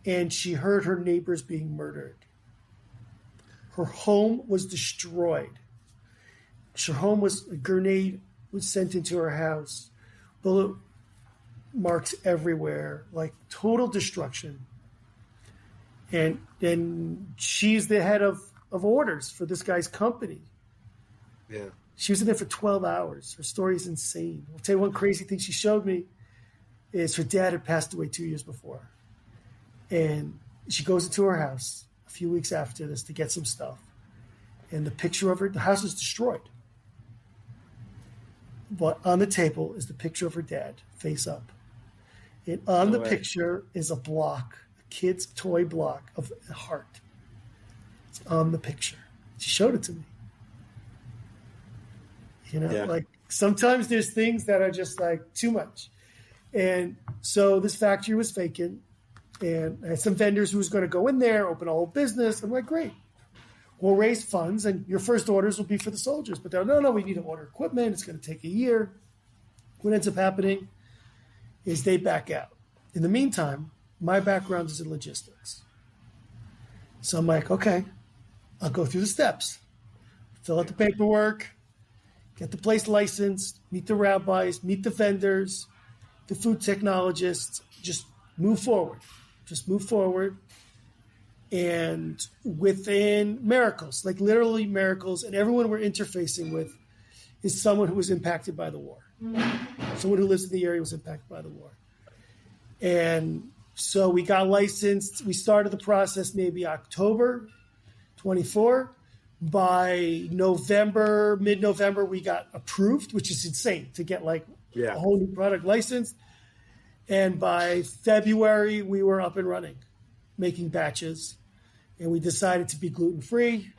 And she heard her neighbors being murdered. Her home was destroyed. A grenade was sent into her house. Bullet marks everywhere, like total destruction. And she's the head of orders for this guy's company. Yeah. She was in there for 12 hours. Her story is insane. I'll tell you one crazy thing she showed me is her dad had passed away 2 years before. And she goes into her house a few weeks after this to get some stuff. And the house is destroyed. But on the table is the picture of her dad, face up. And on the picture is a kid's toy block of a heart. It's on the picture. She showed it to me. Like sometimes there's things that are just like too much. And so this factory was vacant. And I had some vendors who was going to go in there, open a whole business. I'm like, great. We'll raise funds, and your first orders will be for the soldiers. But they're, no, we need to order equipment. It's going to take a year. What ends up happening is they back out. In the meantime, my background is in logistics. So I'm like, okay, I'll go through the steps. Fill out the paperwork, get the place licensed, meet the rabbis, meet the vendors, the food technologists, just move forward. And within miracles, like literally miracles, and everyone we're interfacing with is someone who was impacted by the war. Someone who lives in the area was impacted by the war. And so we got licensed. We started the process maybe October 24. By mid-November, we got approved, which is insane to get a whole new product licensed. And by February, we were up and running, making batches. And we decided to be gluten-free,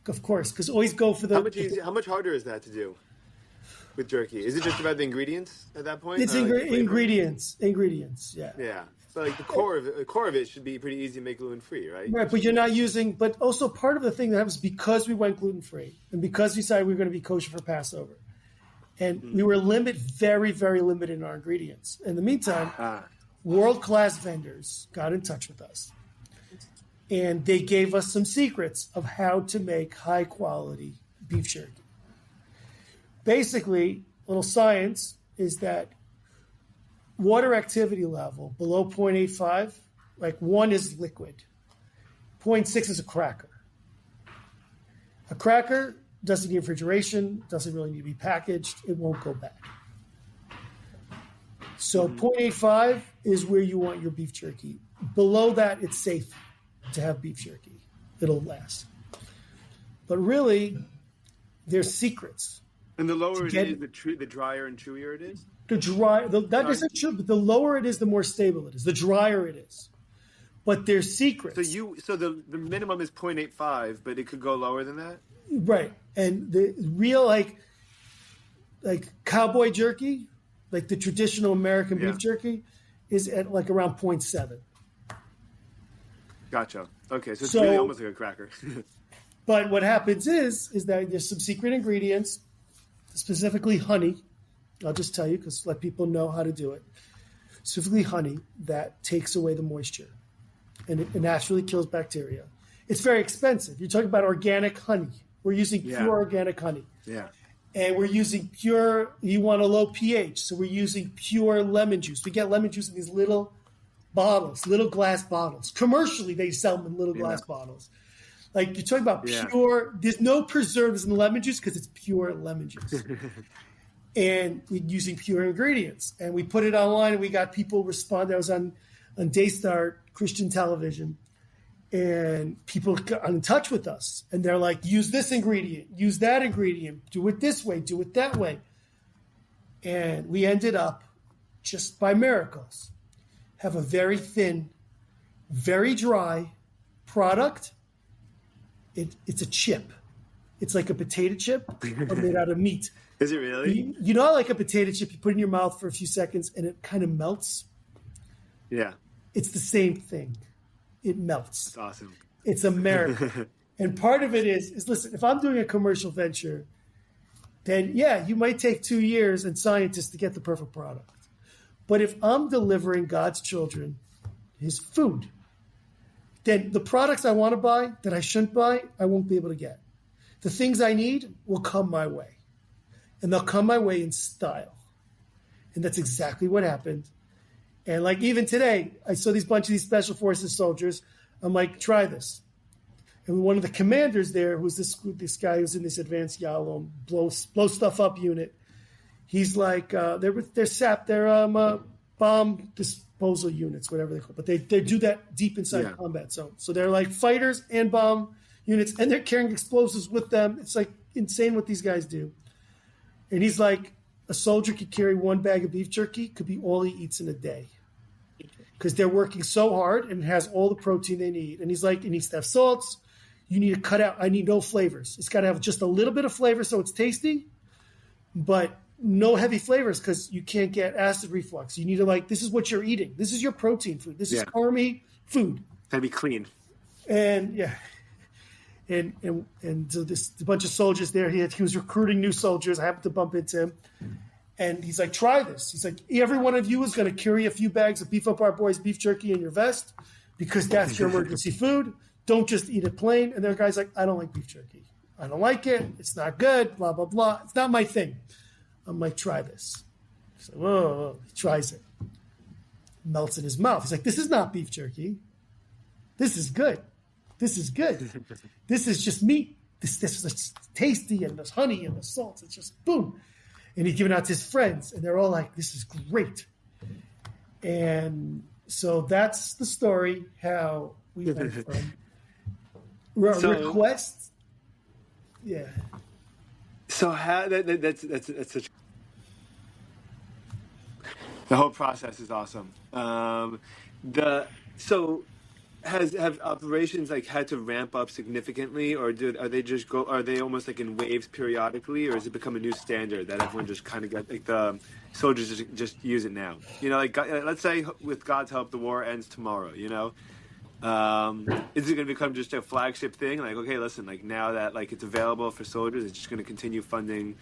of course, because always go for the... How much harder is that to do with jerky? Is it just about the ingredients at that point? It's ingredients, yeah. Yeah. But like the core of it should be pretty easy to make gluten free, right? Right, but you're not using. But also part of the thing that happens because we went gluten free and because we decided we were going to be kosher for Passover, and we were very, very limited in our ingredients. In the meantime, world-class vendors got in touch with us, and they gave us some secrets of how to make high-quality beef jerky. Basically, little science is that water activity level below 0.85, like 1 is liquid, 0.6 is a cracker. A cracker doesn't need refrigeration, doesn't really need to be packaged, it won't go bad. So 0.85 is where you want your beef jerky. Below that, it's safe to have beef jerky. It'll last. But really, there's secrets. And the lower it is, the drier and chewier it is? That isn't true, but the lower it is, the more stable it is. The drier it is. But there's secrets. So the minimum is 0.85, but it could go lower than that? Right. And the real like cowboy jerky, like the traditional American beef jerky, is at like around 0.7. Gotcha. Okay, so it's really almost like a cracker. But what happens is that there's some secret ingredients, specifically honey. I'll just tell you because let people know how to do it. Specifically honey that takes away the moisture and it naturally kills bacteria. It's very expensive. You're talking about organic honey. We're using pure organic honey. Yeah. And we're using you want a low pH, so we're using pure lemon juice. We get lemon juice in these little bottles, little glass bottles. Commercially, they sell them in little glass bottles. Like you're talking about pure, there's no preservatives in the lemon juice because it's pure lemon juice. And we're using pure ingredients. And we put it online and we got people respond. I was on Daystar Christian television and people got in touch with us. And they're like, use this ingredient, use that ingredient, do it this way, do it that way. And we ended up, just by miracles, have a very thin, very dry product. It's a chip. It's like a potato chip but made out of meat. Is it really? You know, like a potato chip, you put it in your mouth for a few seconds and it kind of melts? Yeah. It's the same thing. It melts. That's awesome. It's a miracle. And part of it is listen, if I'm doing a commercial venture, then you might take 2 years and scientists to get the perfect product. But if I'm delivering God's children his food, then the products I want to buy that I shouldn't buy, I won't be able to get. The things I need will come my way. And they'll come my way in style. And that's exactly what happened. And like even today, I saw bunch of these special forces soldiers. I'm like, try this. And one of the commanders there, who's this guy who's in this advanced Yalom blow stuff up unit. He's like, they're bomb disposal units, whatever they call it. But they do that deep inside combat. So they're like fighters and bomb units, and they're carrying explosives with them. It's like insane what these guys do. And he's like, a soldier could carry 1 bag of beef jerky, could be all he eats in a day. Because they're working so hard and it has all the protein they need. And he's like, it needs to have salts. You need to cut out, I need no flavors. It's got to have just a little bit of flavor so it's tasty, but no heavy flavors because you can't get acid reflux. You need to this is what you're eating. This is your protein food. This is army food. Gotta be clean. And and so a bunch of soldiers there. He was recruiting new soldiers. I happened to bump into him. And he's like, try this. He's like, every one of you is going to carry a few bags of Beef Up Our Boys beef jerky in your vest because that's your emergency food. Don't just eat it plain. And there are guys like, I don't like beef jerky. I don't like it. It's not good, blah, blah, blah. It's not my thing. I'm like, try this. He's like, whoa. He tries it. Melts in his mouth. He's like, this is not beef jerky. This is good. This is good. This is just meat. This is tasty and there's honey and the salt. It's just boom. And he's giving out to his friends. And they're all like, this is great. And so that's the story, how we went from requests. Yeah. So how that's such. The whole process is awesome. have operations like had to ramp up significantly, or are they almost like in waves periodically, or has it become a new standard that everyone just kind of got like the soldiers just use it now? Like let's say with God's help the war ends tomorrow. Is it going to become just a flagship thing? Like, okay, listen, like now that like it's available for soldiers, it's just going to continue funding,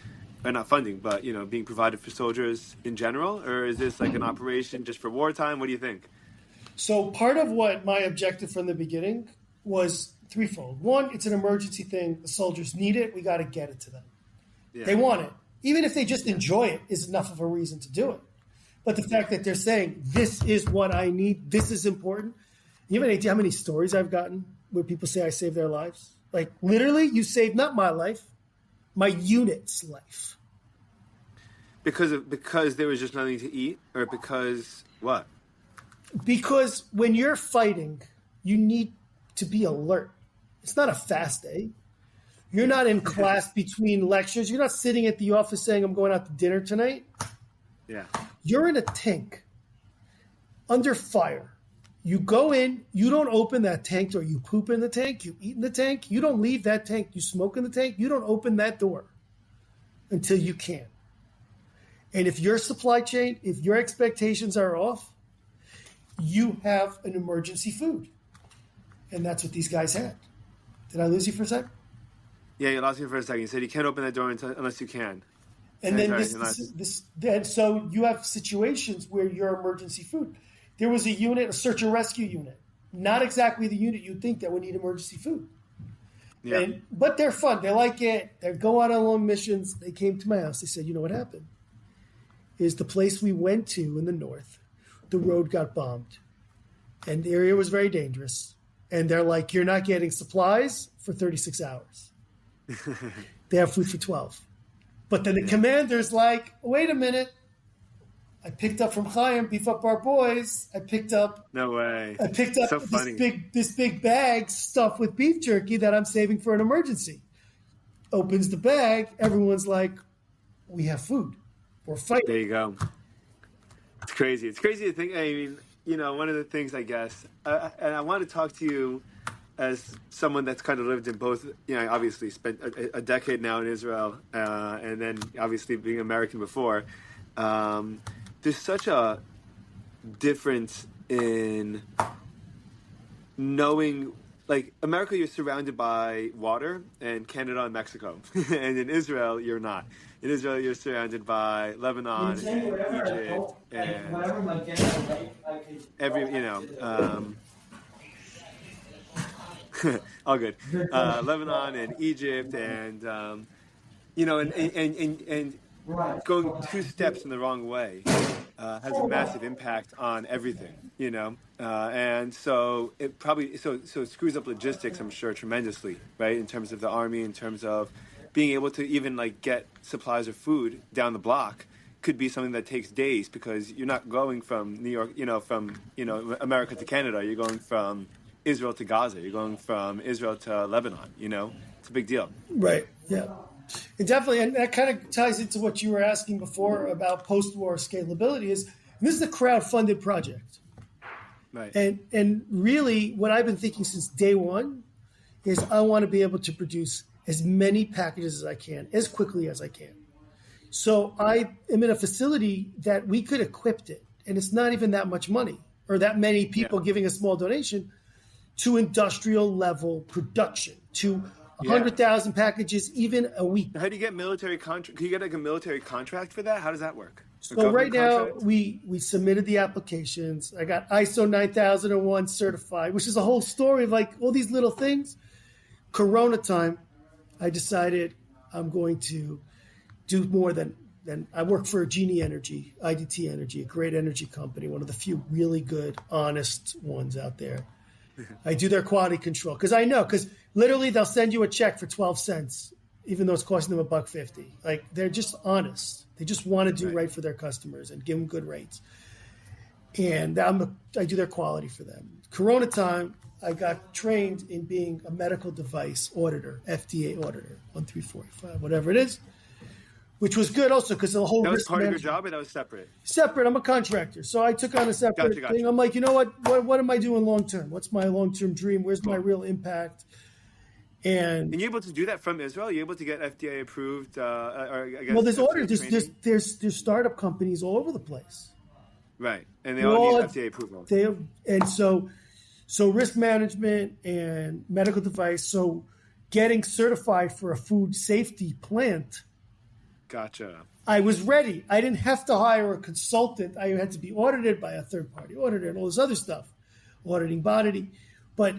or not funding, but being provided for soldiers in general, or is this like an operation just for wartime? What do you think? So part of what my objective from the beginning was threefold. One, it's an emergency thing. The soldiers need it. We got to get it to them. Yeah. They want it. Even if they just enjoy it is enough of a reason to do it. But the fact that they're saying, this is what I need, this is important. You have any idea how many stories I've gotten where people say I saved their lives? Like literally, you saved not my life, my unit's life. Because there was just nothing to eat, or because what? Because when you're fighting, you need to be alert. It's not a fast day. You're not in class between lectures. You're not sitting at the office saying, I'm going out to dinner tonight. Yeah. You're in a tank under fire. You go in, you don't open that tank door. You poop in the tank, you eat in the tank. You don't leave that tank. You smoke in the tank. You don't open that door until you can. And if your supply chain, if your expectations are off, you have an emergency food. And that's what these guys had. Did I lose you for a sec? Yeah, you lost me for a second. You said you can't open that door unless you can. And then so you have situations where your emergency food. There was a unit, a search and rescue unit. Not exactly the unit you'd think that would need emergency food. Yeah. But they're fun. They like it. They go out on long missions. They came to my house. They said, you know what happened? Is the place we went to in the north, the road got bombed. And the area was very dangerous. And they're like, you're not getting supplies for 36 hours. They have food for 12. But then the commander's like, wait a minute. I picked up from Chaim, beef up our boys. I picked up so this big bag stuffed with beef jerky that I'm saving for an emergency. Opens the bag. Everyone's like, we have food. We're fighting. There you go. It's crazy. It's crazy to think. I mean, one of the things, I guess, and I want to talk to you as someone that's kind of lived in both, obviously spent a decade now in Israel, and then obviously being American before. There's such a difference in knowing, like, America, you're surrounded by water, and Canada and Mexico. And in Israel, you're not. In Israel, you're surrounded by Lebanon, and Egypt, and all good. Lebanon and Egypt, and and going two steps in the wrong way has a massive impact on everything, and so it probably so it screws up logistics, I'm sure, tremendously, right? In terms of the army, in terms of being able to even like get supplies of food down the block could be something that takes days, because you're not going from New York, from America to Canada. You're going from Israel to Gaza. You're going from Israel to Lebanon. It's a big deal. Right. Yeah. And definitely, and that kind of ties into what you were asking before about post-war scalability. This is a crowd-funded project. Right. And really, what I've been thinking since day one is I want to be able to produce as many packages as I can, as quickly as I can. So I am in a facility that we could equip it, and it's not even that much money or that many people giving a small donation to industrial level production, to 100,000 packages even a week. How do you get military contract? Can you get like a military contract for that? How does that work? So right now we submitted the applications. I got ISO 9001 certified, which is a whole story of like all these little things. Corona time, I decided I'm going to do more than I work for Genie Energy, IDT Energy, a great energy company, one of the few really good, honest ones out there. I do their quality control because literally they'll send you a check for 12 cents, even though it's costing them $1.50. Like, they're just honest. They just want to do right for their customers and give them good rates. And I do their quality for them. Corona time, I got trained in being a medical device auditor, FDA auditor, 1345, whatever it is. which was good also because the whole That was risk part of your management. job, or that was separate? Separate. I'm a contractor, so I took on a separate Gotcha. thing. I'm like, you know what am I doing long term? What's my long term dream? Where's my real impact? And you're able to do that from Israel? You're able to get FDA approved, or I guess. well, there's FDA orders. There's startup companies all over the place. Right, and they all need FDA approval. So risk management and medical device. So getting certified for a food safety plant. Gotcha. I was ready. I didn't have to hire a consultant. I had to be audited by a third party auditor and all this other stuff, auditing body, but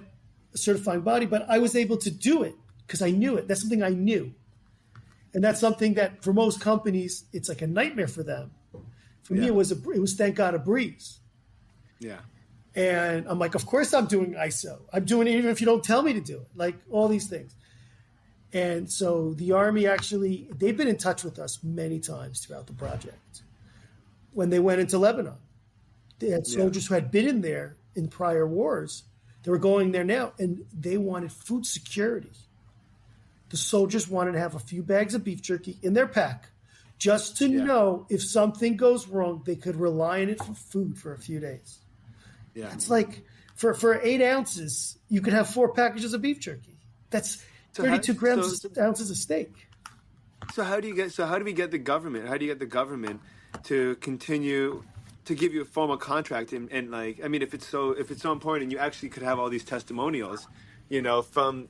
certifying body. But I was able to do it because I knew it. That's something I knew, and that's something that for most companies it's like a nightmare for them. For me, it was thank God a breeze. Yeah. And I'm like, of course I'm doing ISO. I'm doing it even if you don't tell me to do it. Like all these things. And so the Army actually, they've been in touch with us many times throughout the project. When they went into Lebanon, they had soldiers who had been in there in prior wars. They were going there now, and they wanted food security. The soldiers wanted to have a few bags of beef jerky in their pack just to know if something goes wrong, they could rely on it for food for a few days. Yeah. It's like for 8 ounces, you could have 4 packages of beef jerky. That's 32 ounces of steak. So how do we get the government? How do you get the government to continue to give you a formal contract? And like, I mean, if it's so important, and you actually could have all these testimonials, from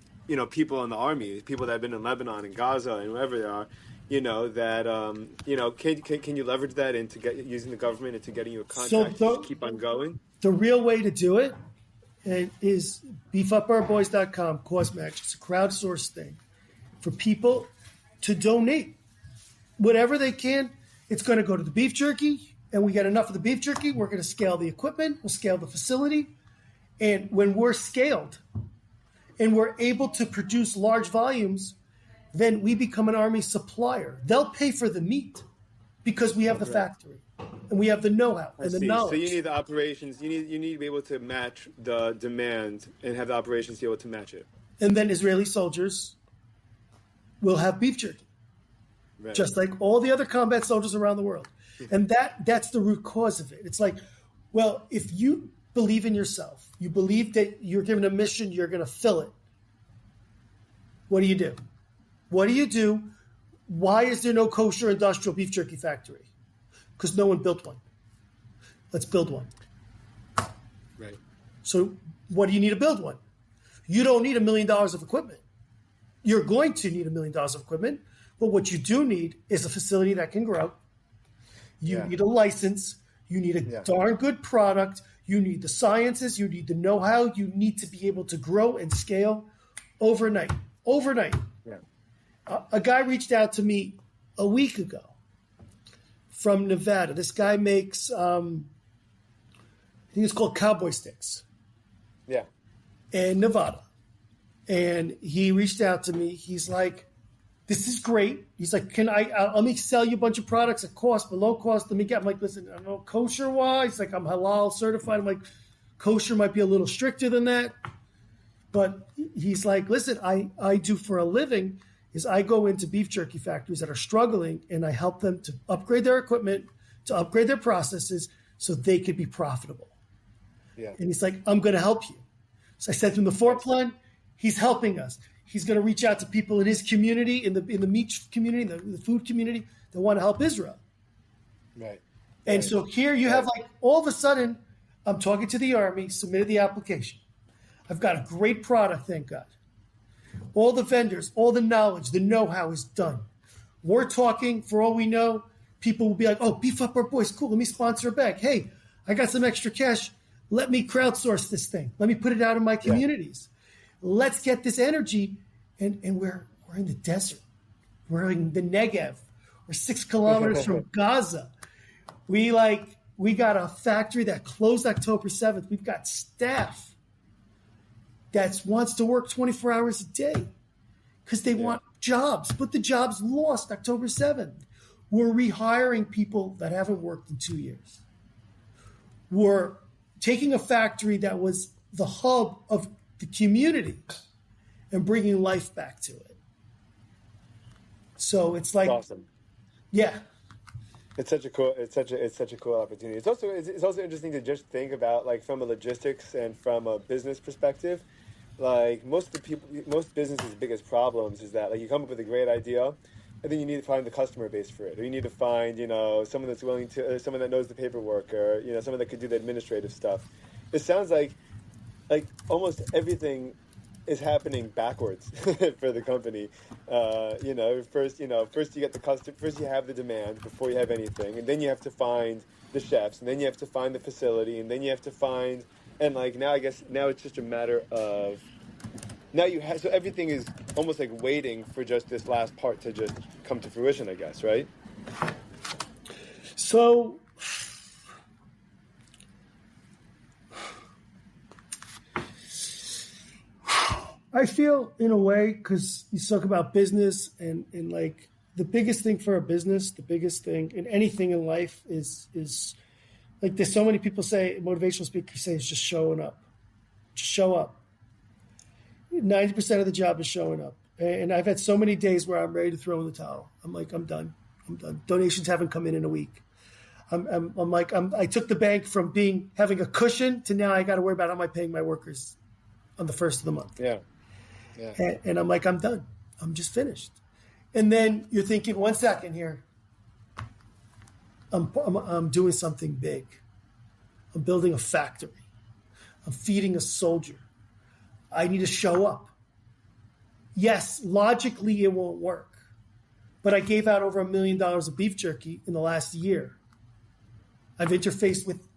people in the Army, people that have been in Lebanon and Gaza and wherever they are, can you leverage that into using the government into getting you a contract to keep on going? The real way to do it is beefupourboys.com, cost match. It's a crowdsourced thing for people to donate whatever they can. It's going to go to the beef jerky, and we get enough of the beef jerky. We're going to scale the equipment. We'll scale the facility. And when we're scaled and we're able to produce large volumes, then we become an Army supplier. They'll pay for the meat because we have the factory. And we have the know-how and the knowledge. So you need the operations. You need to be able to match the demand and have the operations be able to match it. And then Israeli soldiers will have beef jerky, just like all the other combat soldiers around the world. And that's the root cause of it. It's like, well, if you believe in yourself, you believe that you're given a mission, you're going to fill it. What do you do? What do you do? Why is there no kosher industrial beef jerky factory? Because no one built one. Let's build one. Right. So what do you need to build one? You don't need $1 million of equipment. You're going to need $1 million of equipment, but what you do need is a facility that can grow. You need a license. You need a darn good product. You need the sciences. You need the know-how. You need to be able to grow and scale overnight. Overnight. Yeah. A guy reached out to me a week ago from Nevada. This guy makes, I think it's called cowboy sticks. Yeah. In Nevada. And he reached out to me. He's like, this is great. He's like, let me sell you a bunch of products at cost, below cost. Let me get, I'm like, listen, I don't know, kosher-wise, like I'm halal certified. I'm like, kosher might be a little stricter than that. But he's like, listen, I do for a living is I go into beef jerky factories that are struggling and I help them to upgrade their equipment, to upgrade their processes so they could be profitable. Yeah. And he's like, I'm going to help you. So I sent him the foreplan. He's helping us. He's going to reach out to people in his community, in the meat community, the food community that want to help Israel. Right. And so here you have like all of a sudden, I'm talking to the Army, submitted the application. I've got a great product, thank God. All the vendors, all the knowledge, the know-how is done. We're talking, for all we know, people will be like, oh, beef up our boys. Cool, let me sponsor a bag. Hey, I got some extra cash. Let me crowdsource this thing. Let me put it out in my communities. Let's get this energy. And we're in the desert. We're in the Negev. We're 6 kilometers from Gaza. We got a factory that closed October 7th. We've got staff that wants to work 24 hours a day because they want jobs, but the jobs lost October 7th. We're rehiring people that haven't worked in 2 years. We're taking a factory that was the hub of the community and bringing life back to it. So it's like, awesome. Yeah. It's such a cool opportunity. It's also interesting to just think about, like, from a logistics and from a business perspective. Like, most businesses' biggest problems is that, like, you come up with a great idea, and then you need to find the customer base for it, or you need to find, someone that's willing to, someone that knows the paperwork, or someone that could do the administrative stuff. It sounds like almost everything is happening backwards for the company. First you get the custom, first you have the demand before you have anything, and then you have to find the chefs, and then you have to find the facility, and then you have to find, and like now I guess now it's just a matter of now you have, so everything is almost like waiting for just this last part to just come to fruition, I guess, right? So I feel, in a way, because you talk about business and like the biggest thing for a business, the biggest thing in anything in life is like there's so many people say, motivational speakers say, is just showing up. Just show up. 90% of the job is showing up. And I've had so many days where I'm ready to throw in the towel. I'm like, I'm done. Donations haven't come in a week. I took the bank from having a cushion to now I got to worry about how am I paying my workers on the first of the month. Yeah. And I'm like, I'm done. I'm just finished. And then you're thinking, 1 second here. I'm doing something big. I'm building a factory. I'm feeding a soldier. I need to show up. Yes, logically it won't work. But I gave out over $1 million of beef jerky in the last year. I've interfaced with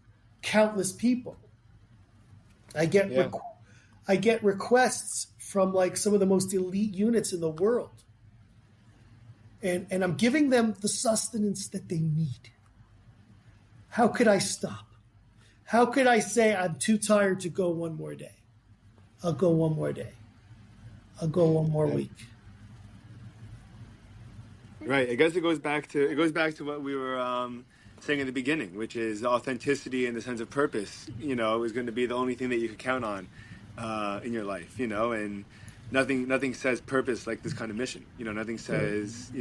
countless people. I get requests from like some of the most elite units in the world. And I'm giving them the sustenance that they need. How could I stop? How could I say I'm too tired to go one more day? I'll go one more day. I'll go one more week. Right. I guess it goes back to what we were saying in the beginning, which is authenticity and the sense of purpose, is going to be the only thing that you can count on in your life, and nothing says purpose like this kind of mission. Nothing says,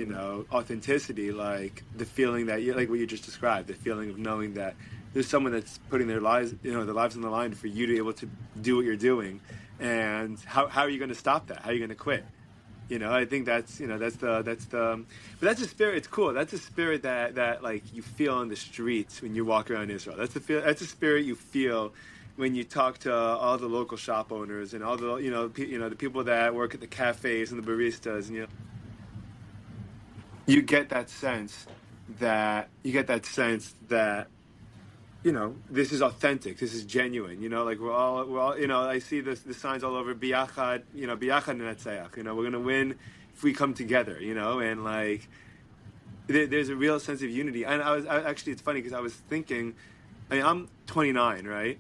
authenticity like the feeling that like what you just described, the feeling of knowing that there's someone that's putting their lives, their lives on the line for you to be able to do what you're doing. And how are you going to stop that? How are you going to quit? I think that's but that's a spirit. It's cool. That's a spirit that like you feel on the streets when you walk around Israel. That's a spirit you feel when you talk to all the local shop owners and all the the people that work at the cafes and the baristas, and you get that sense that this is authentic. This is genuine. Like we're all. I see the signs all over. Biachad. Biachad nenatzayach. We're gonna win if we come together. And like there's a real sense of unity. And actually, it's funny because I was thinking. I'm 29, right?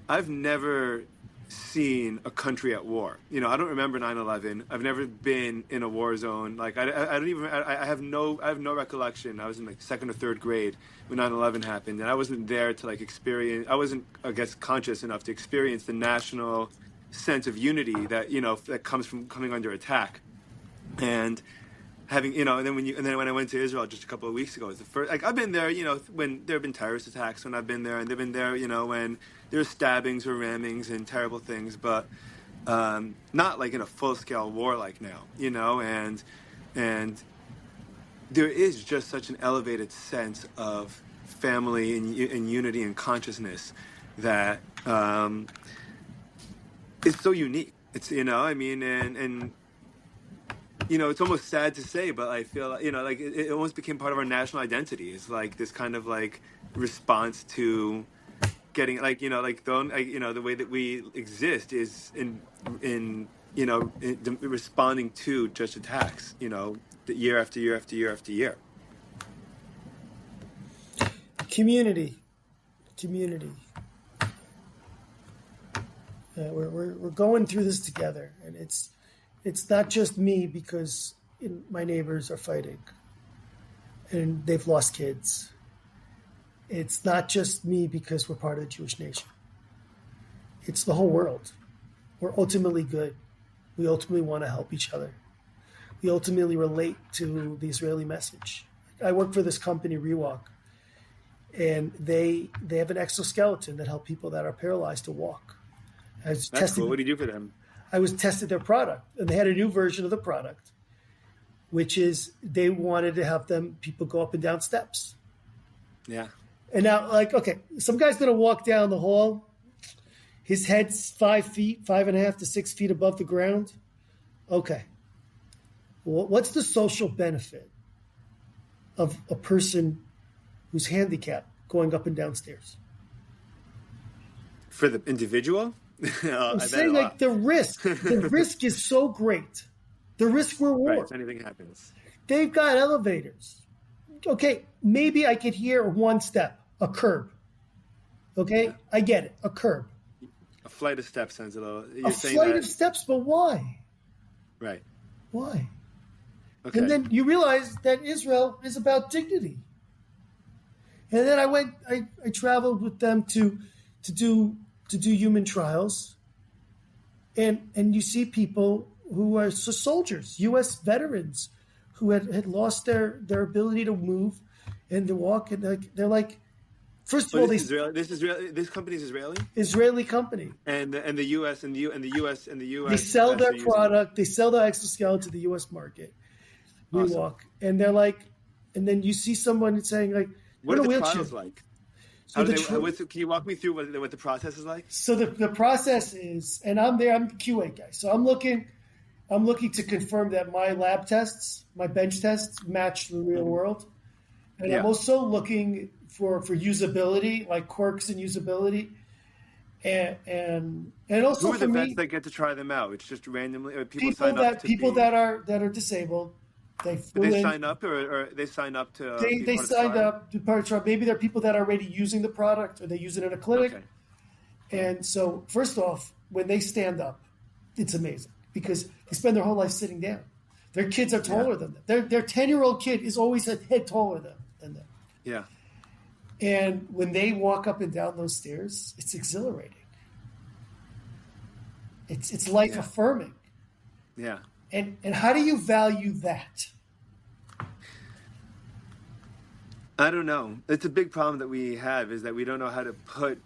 I've never seen a country at war. I don't remember 9/11. I've never been in a war zone. Like I don't even. I have no recollection. I was in like second or third grade when 9/11 happened, and I wasn't there to like experience. I wasn't, I guess, conscious enough to experience the national sense of unity that that comes from coming under attack, and having and then when I went to Israel just a couple of weeks ago, it's the first. Like I've been there, when there have been terrorist attacks when I've been there, and they've been there, when there's stabbings or rammings and terrible things, but not like in a full scale war like now, and there is just such an elevated sense of family and unity and consciousness that is so unique. It's and it's almost sad to say, but I feel like it almost became part of our national identity. It's like this kind of like response to getting the way that we exist is in responding to just attacks, year after year after year after year. Community. We're going through this together, and it's not just me because my neighbors are fighting and they've lost kids. It's not just me because we're part of the Jewish nation. It's the whole world. We're ultimately good. We ultimately want to help each other. We ultimately relate to the Israeli message. I work for this company, Rewalk, and they have an exoskeleton that help people that are paralyzed to walk. That's cool. What do you do for them? I was tested their product, and they had a new version of the product, which is they wanted to have people go up and down steps. Yeah. And now, like, okay, some guy's going to walk down the hall. His head's 5 feet, 5.5 to 6 feet above the ground. Okay. Well, what's the social benefit of a person who's handicapped going up and down stairs? For the individual? I'm saying, like, the risk is so great. The risk reward. Right, if anything happens. They've got elevators. Okay, maybe I could hear one step, a curb. Okay, yeah. I get it, a curb. A flight of steps sounds a little... A flight of steps, but why? Right. Why? Okay. And then you realize that Israel is about dignity. And then I traveled with them to do human trials. And you see people who are soldiers, U.S. veterans, who had lost their ability to move and to walk. And they're like, first of all, this company is Israeli? Israeli company. And the U.S. and the U.S. They sell their product. They sell the exoskeleton to the U.S. market. We awesome. walk, and they're like, and then you see someone saying like, "What are the trials like? So can you walk me through what the process is like?" So the process is, and I'm there. I'm the QA guy, so I'm looking to confirm that my lab tests, my bench tests, match the real world, and I'm also looking for usability, like quirks in usability. And also who are for the me, vets that get to try them out? It's just randomly people that are disabled. They sign up, or they sign up to. They signed up to part of the trial. Maybe they're people that are already using the product, or they use it in a clinic. Okay. And so, first off, when they stand up, it's amazing because they spend their whole life sitting down. Their kids are taller than them. Their 10-year-old kid is always a head taller than them. Yeah. And when they walk up and down those stairs, it's exhilarating. It's life affirming. Yeah. And how do you value that? I don't know. It's a big problem that we have is that we don't know how to put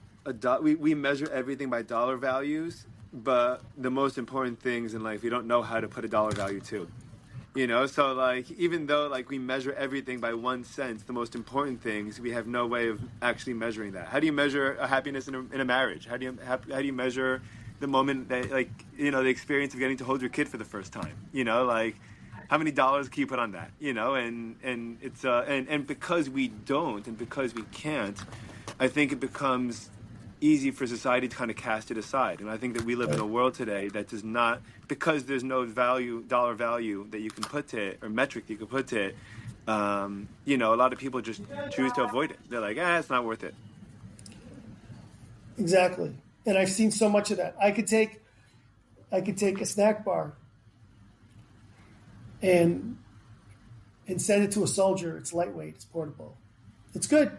we measure everything by dollar values, but the most important things in life we don't know how to put a dollar value to. You know, so like even though like we measure everything by 1 cent, the most important things we have no way of actually measuring that. How do you measure a happiness in a marriage? How do you measure the moment that, like, you know, the experience of getting to hold your kid for the first time, you know, like how many dollars can you put on that, you know, and it's and because we don't and because we can't, I think it becomes easy for society to kind of cast it aside. And I think that we live in a world today that does not, because there's no dollar value that you can put to it or metric that you can put to it, you know, a lot of people just choose to avoid it. They're like, it's not worth it. Exactly. And I've seen so much of that. I could take a snack bar and send it to a soldier. It's lightweight. It's portable. It's good.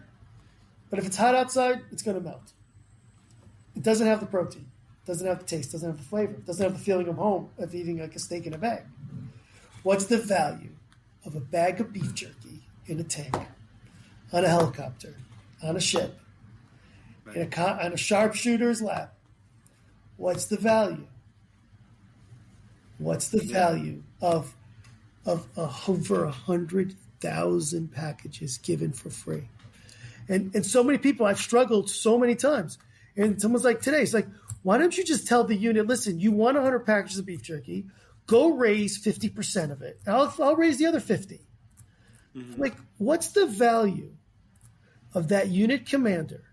But if it's hot outside, it's going to melt. It doesn't have the protein. It doesn't have the taste. It doesn't have the flavor. It doesn't have the feeling of home of eating like a steak in a bag. What's the value of a bag of beef jerky in a tank, on a helicopter, on a ship, on a sharpshooter's lap? What's the value? What's the value of over 100,000 packages given for free? And so many people, I've struggled so many times. And someone's like, today, it's like, why don't you just tell the unit, listen, you want 100 packages of beef jerky, go raise 50% of it. I'll raise the other 50. Mm-hmm. Like, what's the value of that unit commander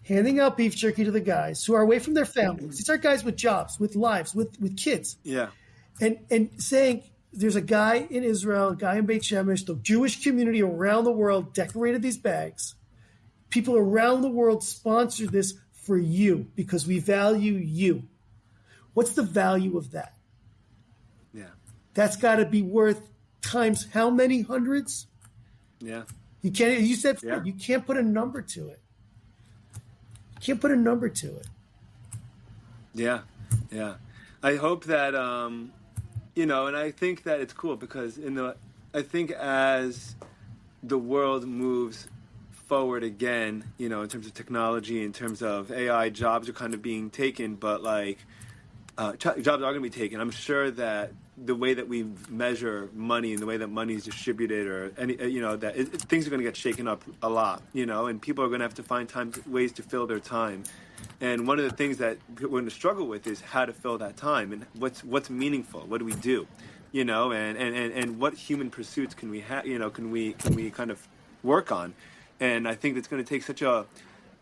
handing out beef jerky to the guys who are away from their families? These are guys with jobs, with lives, with kids. Yeah. And saying, there's a guy in Israel, a guy in Beit Shemesh, the Jewish community around the world decorated these bags. People around the world sponsored this for you because we value you. What's the value of that? Yeah. That's got to be worth times how many hundreds? Yeah. You can't. You said you can't put a number to it. You can't put a number to it. Yeah. Yeah. I hope that you know, and I think that it's cool because I think as the world moves forward again, in terms of technology, in terms of AI, jobs are kind of being taken, but like jobs are going to be taken. I'm sure that the way that we measure money and the way that money is distributed, or any, things are going to get shaken up a lot, and people are going to have to find ways to fill their time. And one of the things that we're going to struggle with is how to fill that time and what's meaningful. What do we do, and what human pursuits can we have? Can we kind of work on? And I think it's going to take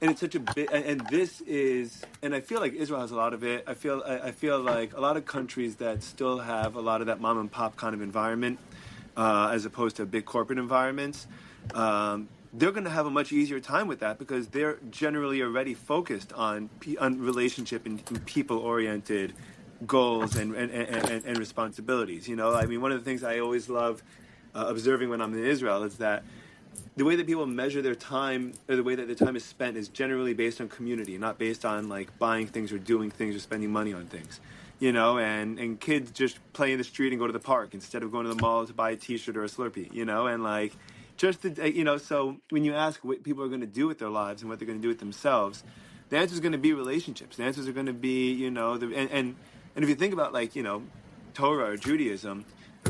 it's such a big, and this is, and I feel like Israel has a lot of it. I feel like a lot of countries that still have a lot of that mom and pop kind of environment, as opposed to big corporate environments, they're going to have a much easier time with that because they're generally already focused on relationship and people-oriented goals and responsibilities. I mean, one of the things I always love observing when I'm in Israel is that the way that people measure their time, or the way that their time is spent, is generally based on community, not based on like buying things or doing things or spending money on things. And kids just play in the street and go to the park instead of going to the mall to buy a T-shirt or a Slurpee. And like just so when you ask what people are going to do with their lives and what they're going to do with themselves, the answer is going to be relationships. The answers are going to be and if you think about like Torah or Judaism,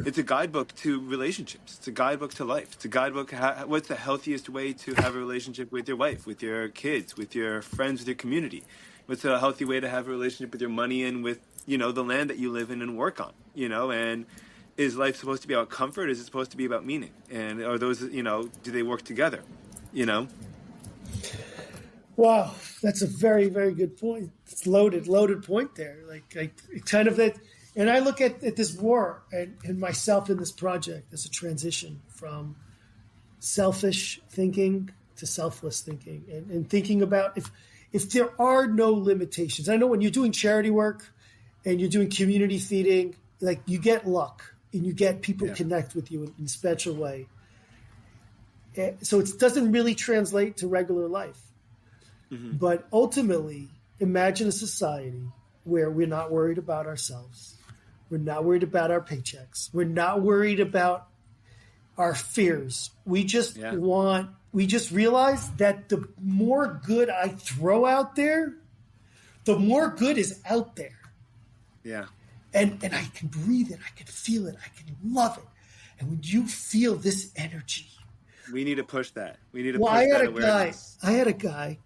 it's a guidebook to relationships. It's a guidebook to life. It's a guidebook. What's the healthiest way to have a relationship with your wife, with your kids, with your friends, with your community? What's a healthy way to have a relationship with your money and with, the land that you live in and work on, and is life supposed to be about comfort? Is it supposed to be about meaning? And are those, do they work together, Wow. That's a very, very good point. It's loaded point there. Like kind of that. And I look at this war and myself in this project as a transition from selfish thinking to selfless thinking, and thinking about if there are no limitations. I know when you're doing charity work and you're doing community feeding, like you get luck and you get people connect with you in a special way. So it doesn't really translate to regular life. Mm-hmm. But ultimately, imagine a society where we're not worried about ourselves. We're not worried about our paychecks. We're not worried about our fears. We just realize that the more good I throw out there, the more good is out there. Yeah. And I can breathe it. I can feel it. I can love it. And when you feel this energy. We need to push that. We need to push that awareness. I had a guy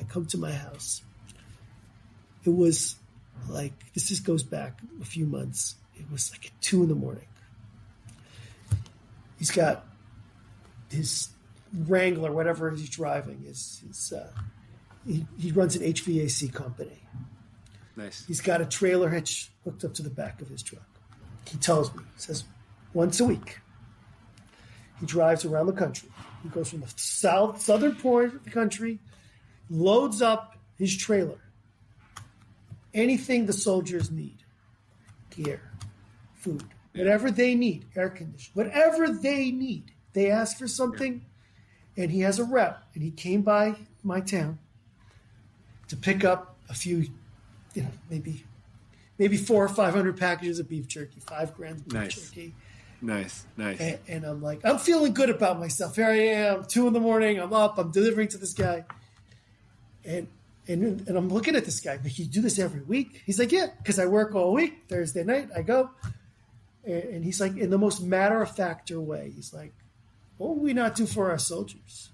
come to my house. It was like, this just goes back a few months. It was like at 2 a.m. He's got his Wrangler, whatever he's driving. He runs an HVAC company. Nice. He's got a trailer hitch hooked up to the back of his truck. He tells me, he says, once a week, he drives around the country. He goes from the southern part of the country, loads up his trailer. Anything the soldiers need, gear, food, whatever they need, air conditioning, whatever they need. They ask for something, and he has a rep, and he came by my town to pick up a few, maybe 400 or 500 packages of beef jerky, 5 grams of beef jerky. Nice. And I'm like, I'm feeling good about myself. Here I am, 2 a.m, I'm up, I'm delivering to this guy. And I'm looking at this guy, but you do this every week? He's like, yeah, because I work all week. Thursday night, I go. And he's like, in the most matter-of-factor way, he's like, what would we not do for our soldiers?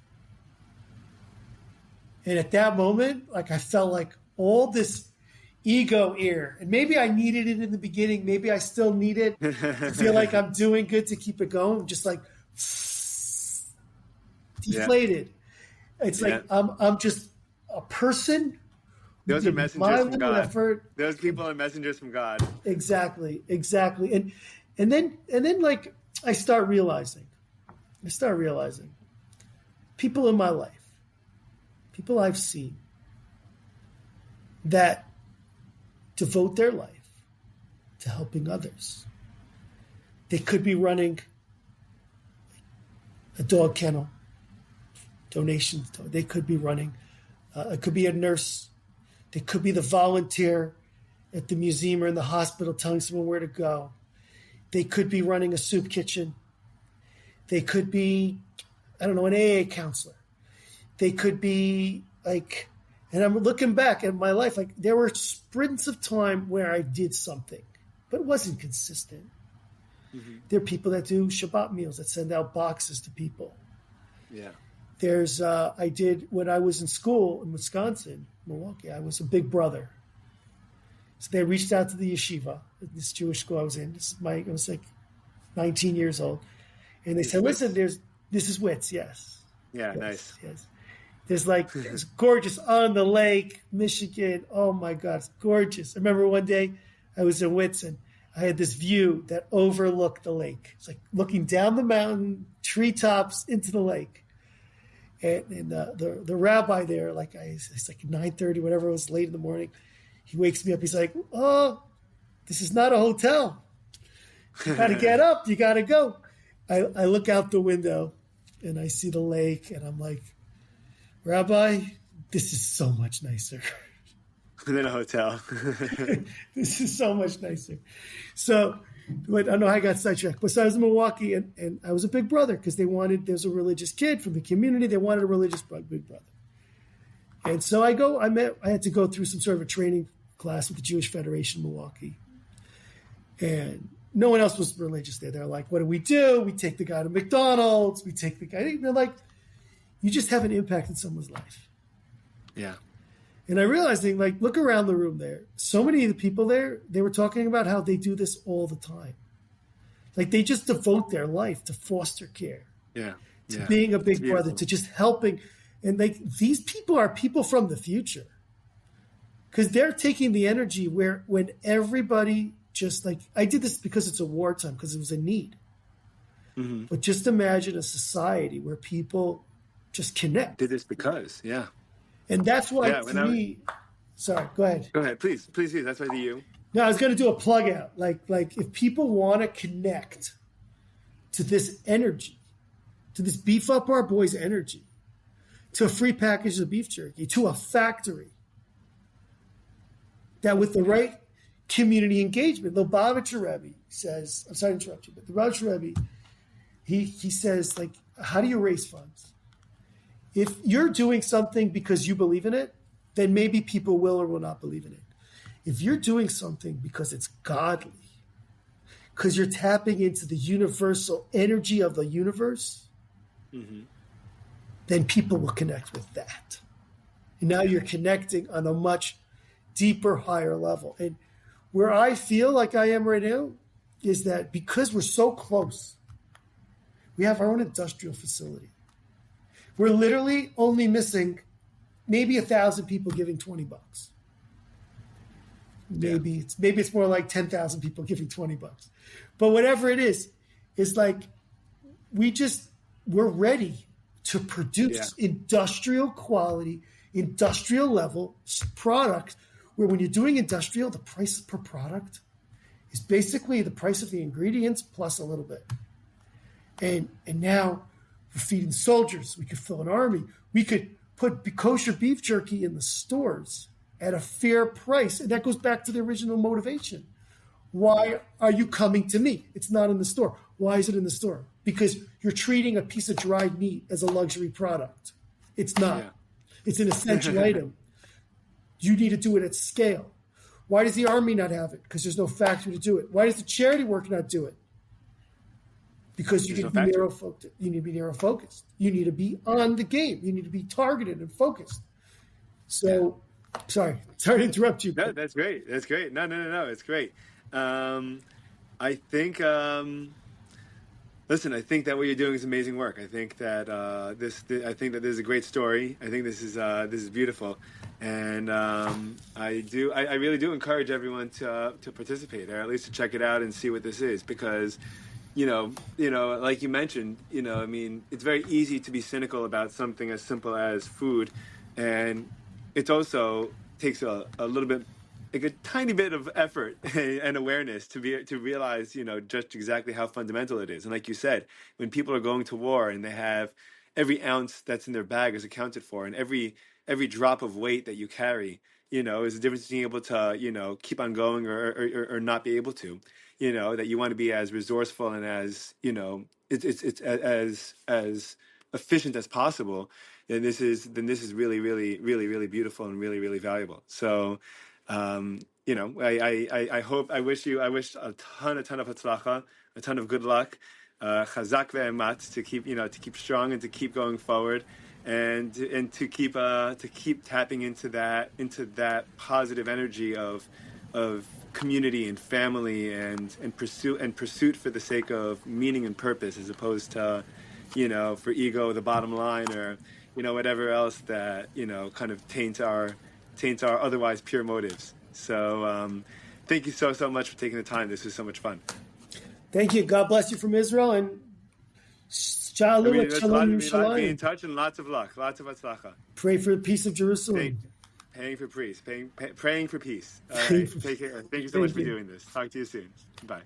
And at that moment, like I felt like all this ego air, and maybe I needed it in the beginning. Maybe I still need it to feel like I'm doing good to keep it going. Just like deflated. It's like I'm just a person. Those are messengers from God. Effort. Those people are messengers from God. Exactly. And then like I start realizing people in my life, people I've seen that devote their life to helping others. They could be running a dog kennel, donations. They could be running. It could be a nurse. They could be the volunteer at the museum or in the hospital telling someone where to go. They could be running a soup kitchen. They could be, I don't know, an AA counselor. They could be like, and I'm looking back at my life, like there were sprints of time where I did something, but it wasn't consistent. Mm-hmm. There are people that do Shabbat meals, that send out boxes to people. Yeah. There's, I did, when I was in school in Wisconsin, Milwaukee, I was a big brother. So they reached out to the yeshiva, this Jewish school I was in. I was like 19 years old. And they said, listen, this is Wits, yes. Yeah, yes, nice. Yes. It's gorgeous on the lake, Michigan. Oh my God, it's gorgeous. I remember one day I was in Wits and I had this view that overlooked the lake. It's like looking down the mountain, treetops into the lake. And the rabbi there, it's like 9:30, whatever it was, late in the morning. He wakes me up. He's like, oh, this is not a hotel. You got to get up. You got to go. I look out the window and I see the lake and I'm like, Rabbi, this is so much nicer than a hotel. This is so much nicer. So, but I don't know how I got sidetracked. But so I was in Milwaukee and I was a big brother because there's a religious kid from the community. They wanted a religious big brother. And so I had to go through some sort of a training class with the Jewish Federation in Milwaukee. And no one else was religious there. They're like, what do? We take the guy to McDonald's. We take the guy. They're like, you just have an impact in someone's life. Yeah. And I realized, look around the room there. So many of the people there, they were talking about how they do this all the time. Like they just devote their life to foster care. Yeah. To being a big brother, to just helping. And these people are people from the future. Because they're taking the energy when everybody just I did this because it's a wartime, because it was a need. Mm-hmm. But just imagine a society where people just connect. Did this because, yeah. And that's why, sorry, go ahead. Go ahead, please. That's why to you. No, I was going to do a plug out. Like if people want to connect to this energy, to this Beef Up Our Boys energy, to a free package of beef jerky, to a factory, that with the right community engagement, the Lubavitcher Rebbe says, I'm sorry to interrupt you, but the Lubavitcher Rebbe, he says, how do you raise funds? If you're doing something because you believe in it, then maybe people will or will not believe in it. If you're doing something because it's godly, because you're tapping into the universal energy of the universe, mm-hmm. then people will connect with that. And now you're connecting on a much deeper, higher level. And where I feel like I am right now is that because we're so close, we have our own industrial facility. We're literally only missing maybe 1,000 people giving $20. Maybe it's more like 10,000 people giving $20. But whatever it is, it's like we're ready to produce industrial quality, industrial level products where when you're doing industrial, the price per product is basically the price of the ingredients plus a little bit. And now we're feeding soldiers. We could fill an army. We could put kosher beef jerky in the stores at a fair price. And that goes back to the original motivation. Why are you coming to me? It's not in the store. Why is it in the store? Because you're treating a piece of dried meat as a luxury product. It's not. Yeah. It's an essential item. You need to do it at scale. Why does the army not have it? Because there's no factory to do it. Why does the charity work not do it? Because you need to be narrow-focused. You need to be narrow-focused. You need to be on the game. You need to be targeted and focused. So, sorry to interrupt you. No, that's great. That's great. No, it's great. I think, listen, I think that what you're doing is amazing work. I think that this is a great story. I think this is beautiful, and I really do encourage everyone to participate, or at least to check it out and see what this is, because you know, like you mentioned, I mean, it's very easy to be cynical about something as simple as food, and it also takes a little bit, like a tiny bit of effort and awareness to realize, just exactly how fundamental it is. And like you said, when people are going to war and they have every ounce that's in their bag is accounted for, and every drop of weight that you carry, is the difference between being able to, keep on going or not be able to, that you want to be as resourceful and as, it's as efficient as possible, then this is really really beautiful and really really valuable. So, I wish a ton of hatzlacha, a ton of good luck, chazak ve'emat, to keep strong and to keep going forward, and to keep tapping into that positive energy of community and family and pursuit for the sake of meaning and purpose, as opposed to for ego, the bottom line, or whatever else that kind of taints our otherwise pure motives. So thank you so much for taking the time. This was so much fun. Thank you. God bless you from Israel, and shalom, shalom, be in touch, and lots of luck, lots of hatzlacha. Pray for the peace of Jerusalem. Praying for peace. All right. Take care. Thank you so much for doing this. Talk to you soon. Bye.